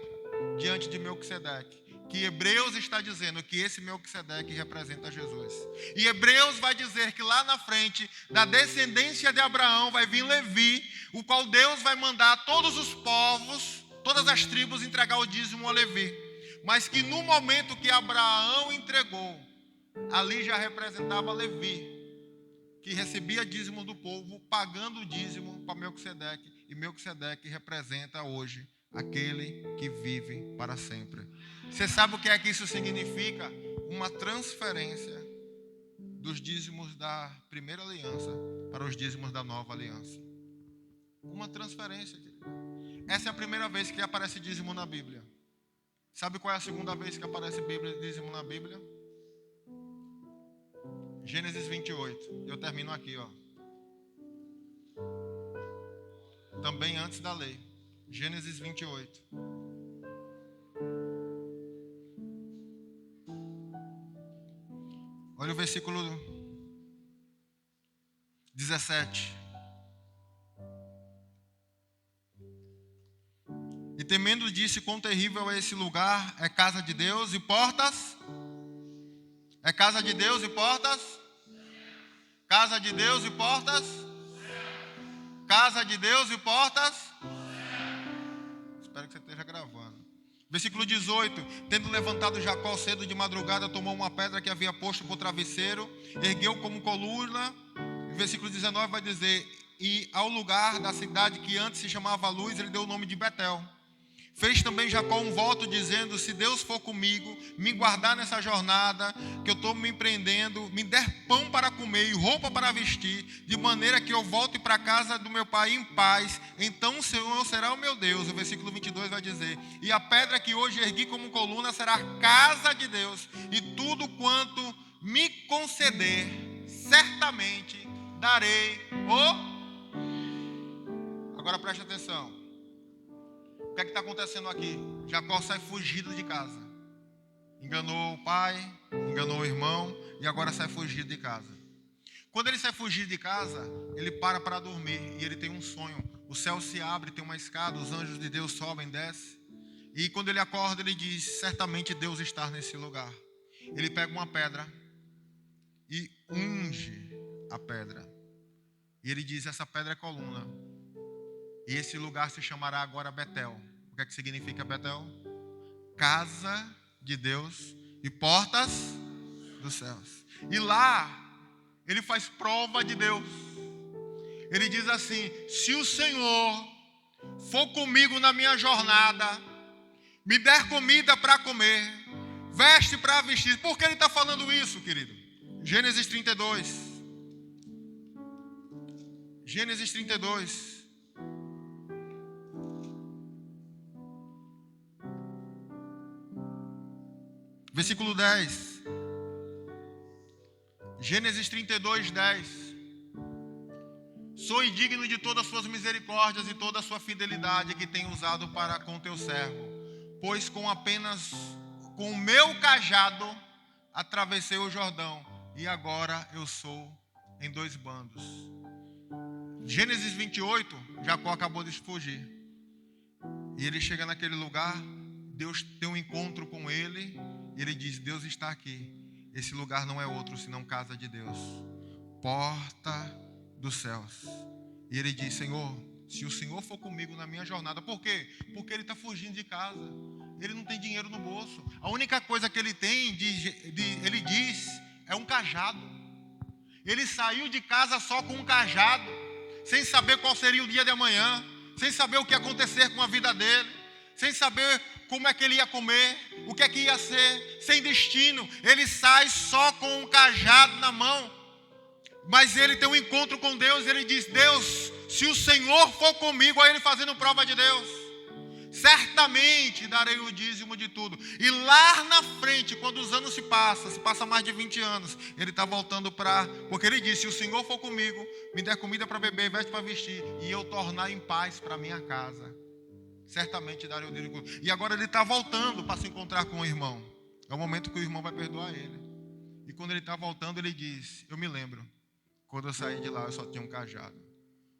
diante de Melquisedeque. Que Hebreus está dizendo que esse Melquisedeque representa Jesus. E Hebreus vai dizer que lá na frente, da descendência de Abraão, vai vir Levi, o qual Deus vai mandar todos os povos, todas as tribos entregar o dízimo a Levi. Mas que no momento que Abraão entregou, ali já representava Levi, que recebia dízimo do povo, pagando o dízimo para Melquisedeque. E Melquisedeque representa hoje aquele que vive para sempre. Você sabe o que é que isso significa? Uma transferência dos dízimos da primeira aliança para os dízimos da nova aliança. Uma transferência, querido. Essa é a primeira vez que aparece dízimo na Bíblia. Sabe qual é a segunda vez que aparece dízimo na Bíblia? Gênesis 28. Eu termino aqui, ó. Também antes da lei. Gênesis 28. Olha o versículo 17. E temendo disse: quão terrível é esse lugar, é casa de Deus e portas? É casa de Deus e portas? Casa de Deus e portas? Casa de Deus e portas? Espero que você esteja gravando. Versículo 18. Tendo levantado Jacó cedo de madrugada, tomou uma pedra que havia posto por travesseiro, ergueu como coluna. Versículo 19 vai dizer: e ao lugar da cidade que antes se chamava Luz, ele deu o nome de Betel. Fez também Jacó um voto dizendo: se Deus for comigo, me guardar nessa jornada que eu estou me empreendendo, me der pão para comer e roupa para vestir, de maneira que eu volte para a casa do meu pai em paz, então o Senhor será o meu Deus. O versículo 22 vai dizer: e a pedra que hoje ergui como coluna será casa de Deus, e tudo quanto me conceder, certamente darei Agora preste atenção. O que é que está acontecendo aqui? Jacó sai fugido de casa. Enganou o pai, enganou o irmão e agora sai fugido de casa. Quando ele sai fugido de casa, ele para dormir e ele tem um sonho. O céu se abre, tem uma escada, os anjos de Deus sobem e descem. E quando ele acorda, ele diz: certamente Deus está nesse lugar. Ele pega uma pedra e unge a pedra. E ele diz: essa pedra é coluna. E esse lugar se chamará agora Betel. O que é que significa Betel? Casa de Deus e portas dos céus. E lá, ele faz prova de Deus. Ele diz assim: se o Senhor for comigo na minha jornada, me der comida para comer, veste para vestir. Por que ele está falando isso, querido? Gênesis 32. Gênesis 32. Versículo 10. Gênesis 32, 10. Sou indigno de todas as suas misericórdias e toda a sua fidelidade que tem usado para com teu servo, pois com o meu cajado atravessei o Jordão, e agora eu sou em dois bandos. Gênesis 28, Jacó acabou de fugir. E ele chega naquele lugar, Deus tem um encontro com ele, e ele diz: Deus está aqui. Esse lugar não é outro senão casa de Deus, porta dos céus. E ele diz: Senhor, se o Senhor for comigo na minha jornada. Por quê? Porque ele está fugindo de casa. Ele não tem dinheiro no bolso. A única coisa que ele tem, ele diz, é um cajado. Ele saiu de casa só com um cajado, sem saber qual seria o dia de amanhã, sem saber o que ia acontecer com a vida dele, sem saber como é que ele ia comer, o que é que ia ser, sem destino. Ele sai só com um cajado na mão. Mas ele tem um encontro com Deus. Ele diz: Deus, se o Senhor for comigo, aí ele fazendo prova de Deus, certamente darei o dízimo de tudo. E lá na frente, quando os anos se passa mais de 20 anos, ele está voltando porque ele disse: se o Senhor for comigo, me der comida para beber, veste para vestir, e eu tornar em paz para minha casa, certamente darei o dízimo. E agora ele está voltando para se encontrar com o irmão. É o momento que o irmão vai perdoar ele. E quando ele está voltando, ele diz: eu me lembro, quando eu saí de lá eu só tinha um cajado,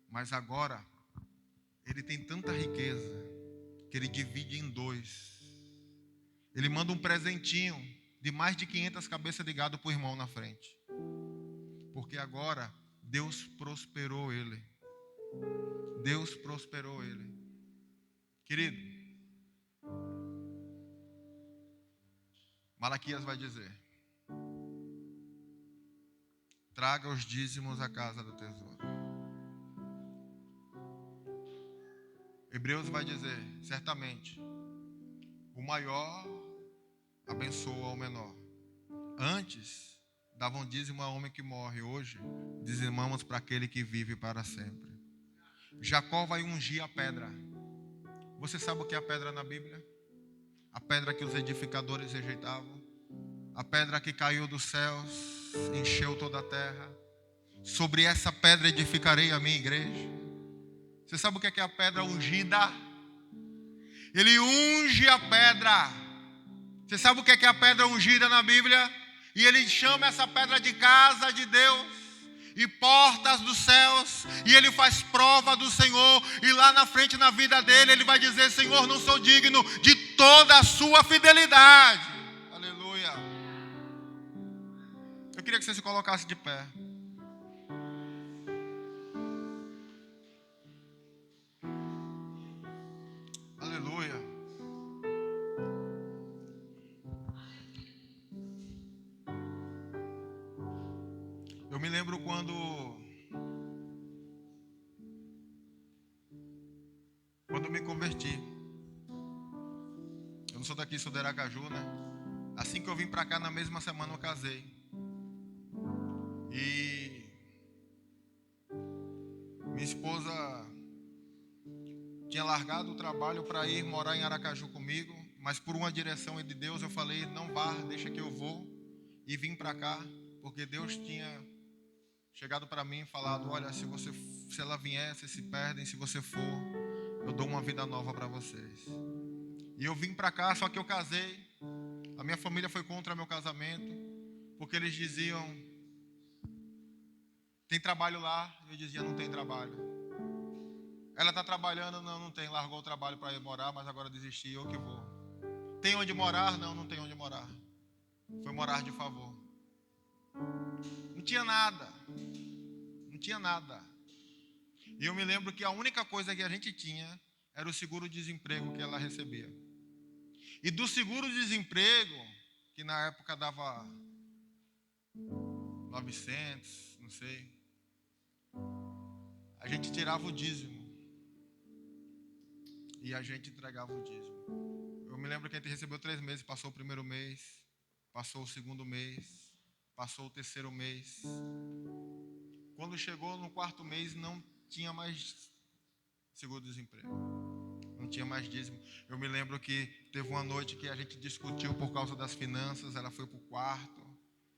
mas agora ele tem tanta riqueza que ele divide em dois. Ele manda um presentinho de mais de 500 cabeças de gado para o irmão na frente, porque agora Deus prosperou ele. Deus prosperou ele. Querido, Malaquias vai dizer: traga os dízimos à casa do tesouro. Hebreus vai dizer: certamente, o maior abençoa o menor. Antes, davam dízimo a homem que morre. Hoje, dizimamos para aquele que vive para sempre. Jacó vai ungir a pedra. Você sabe o que é a pedra na Bíblia? A pedra que os edificadores rejeitavam. A pedra que caiu dos céus, encheu toda a terra. Sobre essa pedra edificarei a minha igreja. Você sabe o que é a pedra ungida? Ele unge a pedra. Você sabe o que é a pedra ungida na Bíblia? E ele chama essa pedra de casa de Deus e portas dos céus. E ele faz prova do Senhor. E lá na frente, na vida dele, ele vai dizer: Senhor, não sou digno de toda a sua fidelidade. Aleluia. Eu queria que você se colocasse de pé. Aleluia. Eu me lembro quando me converti. Eu não sou daqui, sou de Aracaju, né? Assim que eu vim pra cá, na mesma semana eu casei. E minha esposa tinha largado o trabalho para ir morar em Aracaju comigo, mas por uma direção de Deus eu falei: não vá, deixa que eu vou. E vim para cá, porque Deus tinha chegado para mim e falado: olha, se ela vier, vocês se perdem, se você for, eu dou uma vida nova para vocês. E eu vim para cá, só que eu casei. A minha família foi contra meu casamento, porque eles diziam: tem trabalho lá? Eu dizia: não tem trabalho. Ela está trabalhando? Não tem. Largou o trabalho para ir morar, mas agora desistiu, eu que vou. Tem onde morar? Não tem onde morar. Foi morar de favor. Não tinha nada. Não tinha nada. E eu me lembro que a única coisa que a gente tinha era o seguro-desemprego que ela recebia. E do seguro-desemprego, que na época dava 900, não sei, a gente tirava o dízimo. E a gente entregava o dízimo. Eu me lembro que a gente recebeu 3 meses. Passou o primeiro mês, passou o segundo mês, passou o terceiro mês. Quando chegou no 4º mês, não tinha mais seguro-desemprego. Não tinha mais dízimo. Eu me lembro que teve uma noite que a gente discutiu por causa das finanças. Ela foi para o quarto,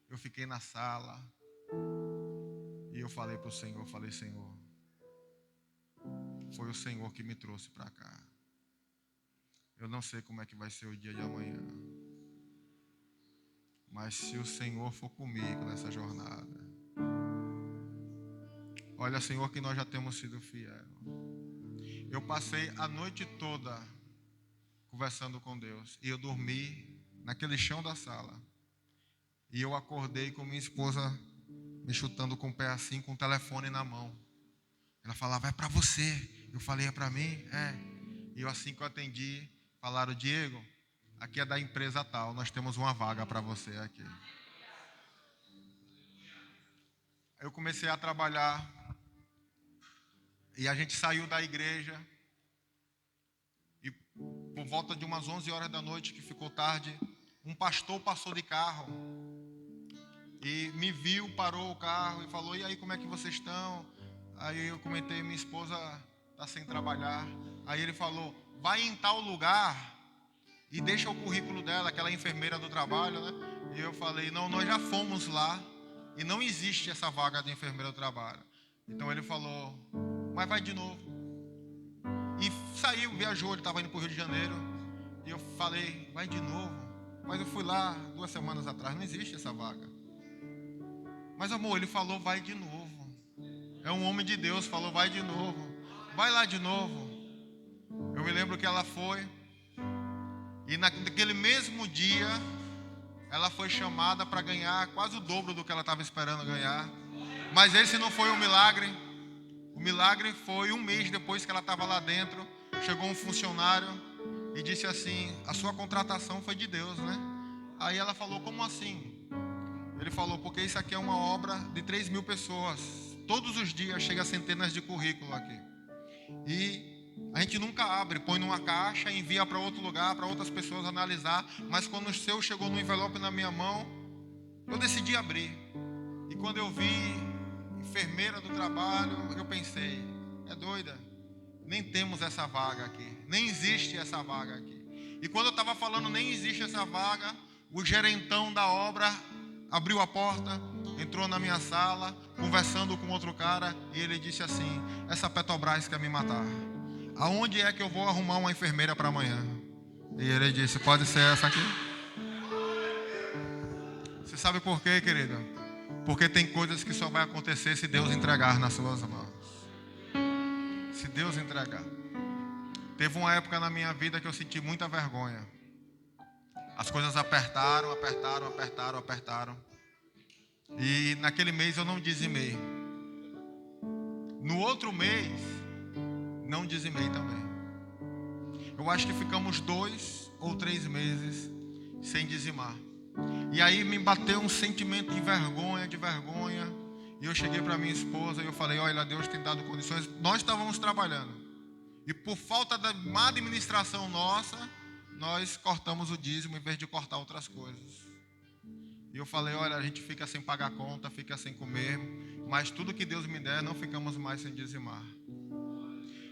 eu fiquei na sala. E eu falei para o Senhor, Senhor, foi o Senhor que me trouxe para cá. Eu não sei como é que vai ser o dia de amanhã. Mas se o Senhor for comigo nessa jornada, olha, Senhor, que nós já temos sido fiéis. Eu passei a noite toda conversando com Deus. E eu dormi naquele chão da sala. E eu acordei com minha esposa me chutando com o pé assim, com o telefone na mão. Ela falava: é para você. Eu falei: é para mim? É. E eu, assim que eu atendi, falaram: Diego, aqui é da empresa tal, nós temos uma vaga para você aqui. Eu comecei a trabalhar e a gente saiu da igreja e por volta de umas 11 horas da noite, que ficou tarde, um pastor passou de carro e me viu, parou o carro e falou: e aí, como é que vocês estão? Aí eu comentei: minha esposa está sem trabalhar. Aí ele falou: vai em tal lugar e deixa o currículo dela, aquela enfermeira do trabalho, né? E eu falei: não, nós já fomos lá e não existe essa vaga de enfermeira do trabalho. Então ele falou: mas vai de novo. E saiu, viajou, ele estava indo para o Rio de Janeiro. E eu falei: vai de novo. Mas eu fui lá 2 semanas atrás, não existe essa vaga. Mas amor, ele falou: vai de novo. É um homem de Deus, falou: vai de novo. Vai lá de novo. Eu me lembro que ela foi. E naquele mesmo dia, ela foi chamada para ganhar quase o dobro do que ela estava esperando ganhar. Mas esse não foi o milagre. O milagre foi 1 mês depois que ela estava lá dentro. Chegou um funcionário e disse assim: a sua contratação foi de Deus, né? Aí ela falou, como assim? Ele falou, porque isso aqui é uma obra de 3.000 pessoas. Todos os dias chega centenas de currículos aqui. E a gente nunca abre, põe numa caixa, envia para outro lugar, para outras pessoas analisar. Mas quando o seu chegou no envelope na minha mão, eu decidi abrir. E quando eu vi enfermeira do trabalho, eu pensei, é doida? Nem temos essa vaga aqui. Nem existe essa vaga aqui. E quando eu estava falando, nem existe essa vaga, o gerentão da obra abriu a porta, entrou na minha sala, conversando com outro cara, e ele disse assim, essa Petrobras quer me matar. Aonde é que eu vou arrumar uma enfermeira para amanhã? E ele disse, pode ser essa aqui? Você sabe por quê, querida? Porque tem coisas que só vai acontecer se Deus entregar nas suas mãos. Se Deus entregar. Teve uma época na minha vida que eu senti muita vergonha. As coisas apertaram. E naquele mês eu não dizimei. No outro mês, não dizimei também. Eu acho que ficamos 2 ou 3 meses sem dizimar. E aí me bateu um sentimento de vergonha. E eu cheguei para minha esposa e eu falei, olha, Deus tem dado condições. Nós estávamos trabalhando. E por falta da má administração nossa, nós cortamos o dízimo em vez de cortar outras coisas. E eu falei, olha, a gente fica sem pagar conta, fica sem comer, mas tudo que Deus me der, não ficamos mais sem dizimar.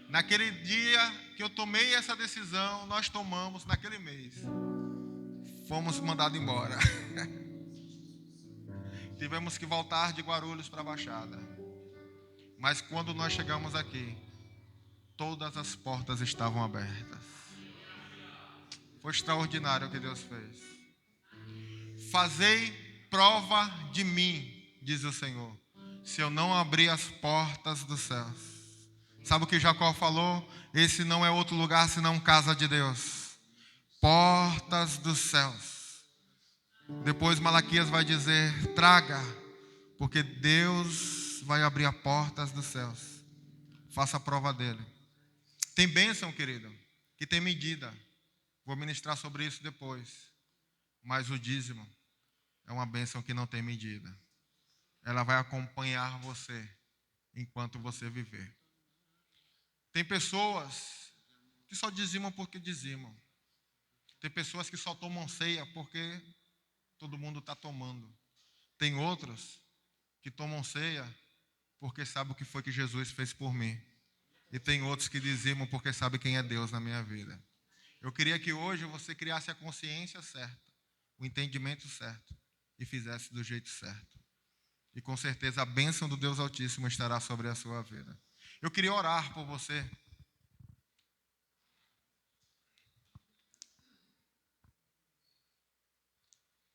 Naquele dia que eu tomei essa decisão, nós tomamos, naquele mês, fomos mandados embora. Tivemos que voltar de Guarulhos para a Baixada. Mas quando nós chegamos aqui, todas as portas estavam abertas. Foi extraordinário o que Deus fez. Fazei prova de mim, diz o Senhor, se eu não abrir as portas dos céus. Sabe o que Jacó falou? Esse não é outro lugar senão casa de Deus. Portas dos céus. Depois Malaquias vai dizer, traga, porque Deus vai abrir as portas dos céus. Faça a prova dele. Tem bênção, querido, que tem medida. Vou ministrar sobre isso depois. Mas o dízimo é uma bênção que não tem medida. Ela vai acompanhar você enquanto você viver. Tem pessoas que só dizimam porque dizimam. Tem pessoas que só tomam ceia porque todo mundo está tomando. Tem outros que tomam ceia porque sabem o que foi que Jesus fez por mim. E tem outros que dizimam porque sabem quem é Deus na minha vida. Eu queria que hoje você criasse a consciência certa, o entendimento certo e fizesse do jeito certo. E com certeza a bênção do Deus Altíssimo estará sobre a sua vida. Eu queria orar por você.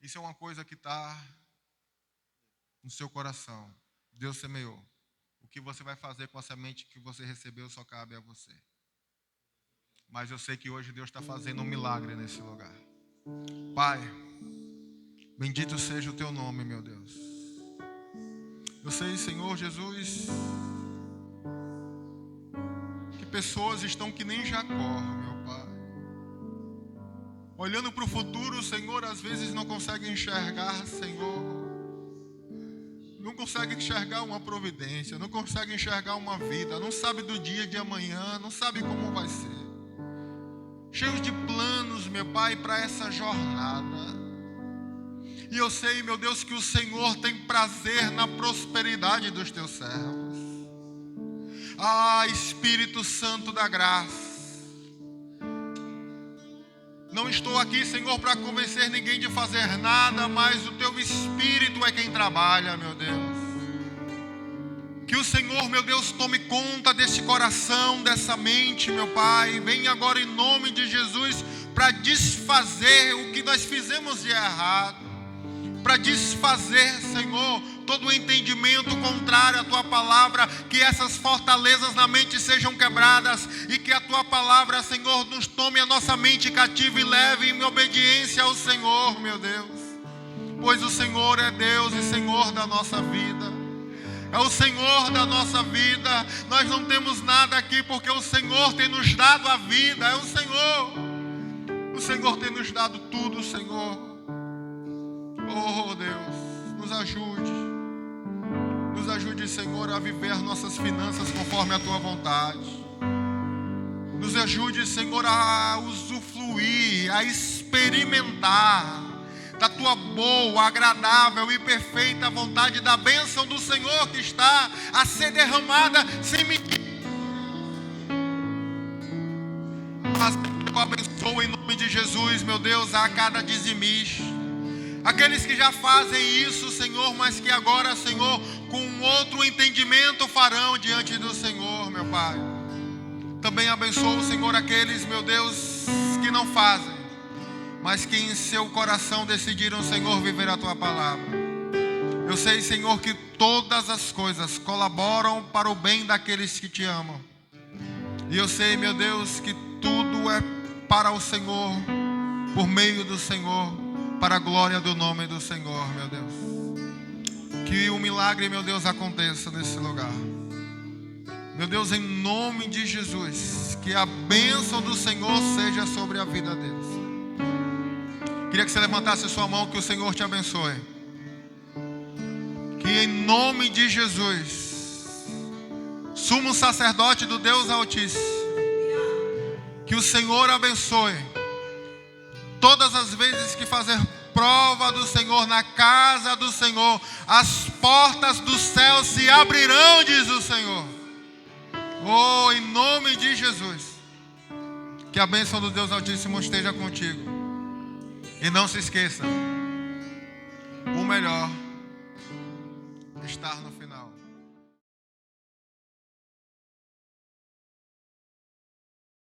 Isso é uma coisa que está no seu coração. Deus semeou. O que você vai fazer com a semente que você recebeu só cabe a você. Mas eu sei que hoje Deus está fazendo um milagre nesse lugar. Pai, bendito seja o teu nome, meu Deus. Eu sei, Senhor Jesus, que pessoas estão que nem Jacó, meu Pai. Olhando para o futuro, Senhor, às vezes não conseguem enxergar, Senhor. Não conseguem enxergar uma providência, não conseguem enxergar uma vida, não sabe do dia de amanhã, não sabe como vai ser. Cheios de planos, meu Pai, para essa jornada. E eu sei, meu Deus, que o Senhor tem prazer na prosperidade dos teus servos. Ah, Espírito Santo da graça. Não estou aqui, Senhor, para convencer ninguém de fazer nada, mas o teu Espírito é quem trabalha, meu Deus. Que o Senhor, meu Deus, tome conta desse coração, dessa mente, meu Pai. Venha agora em nome de Jesus para desfazer o que nós fizemos de errado. Para desfazer, Senhor, todo o entendimento contrário à Tua palavra. Que essas fortalezas na mente sejam quebradas. E que a Tua palavra, Senhor, nos tome a nossa mente cativa e leve em obediência ao Senhor, meu Deus. Pois o Senhor é Deus e Senhor da nossa vida. É o Senhor da nossa vida. Nós não temos nada aqui porque o Senhor tem nos dado a vida. É o Senhor. O Senhor tem nos dado tudo, Senhor. Oh Deus, nos ajude. Nos ajude, Senhor, a viver nossas finanças conforme a Tua vontade. Nos ajude, Senhor, a usufruir, a experimentar da Tua boa, agradável e perfeita vontade, da bênção do Senhor que está a ser derramada sem medida. Mas eu abençoo em nome de Jesus, meu Deus, a cada dizimista. Aqueles que já fazem isso, Senhor, mas que agora, Senhor, com outro entendimento farão diante do Senhor, meu Pai. Também abençoo, Senhor, aqueles, meu Deus, que não fazem, mas que em seu coração decidiram, Senhor, viver a Tua palavra. Eu sei, Senhor, que todas as coisas colaboram para o bem daqueles que Te amam. E eu sei, meu Deus, que tudo é para o Senhor, por meio do Senhor, para a glória do nome do Senhor, meu Deus. Que o milagre, meu Deus, aconteça nesse lugar. Meu Deus, em nome de Jesus, que a bênção do Senhor seja sobre a vida deles. Queria que você levantasse a sua mão, que o Senhor te abençoe. Que em nome de Jesus, sumo sacerdote do Deus Altíssimo, que o Senhor abençoe todas as vezes que fazer prova do Senhor na casa do Senhor, as portas do céu se abrirão, diz o Senhor. Oh, em nome de Jesus, que a bênção do Deus Altíssimo esteja contigo. E não se esqueça, o melhor está no final.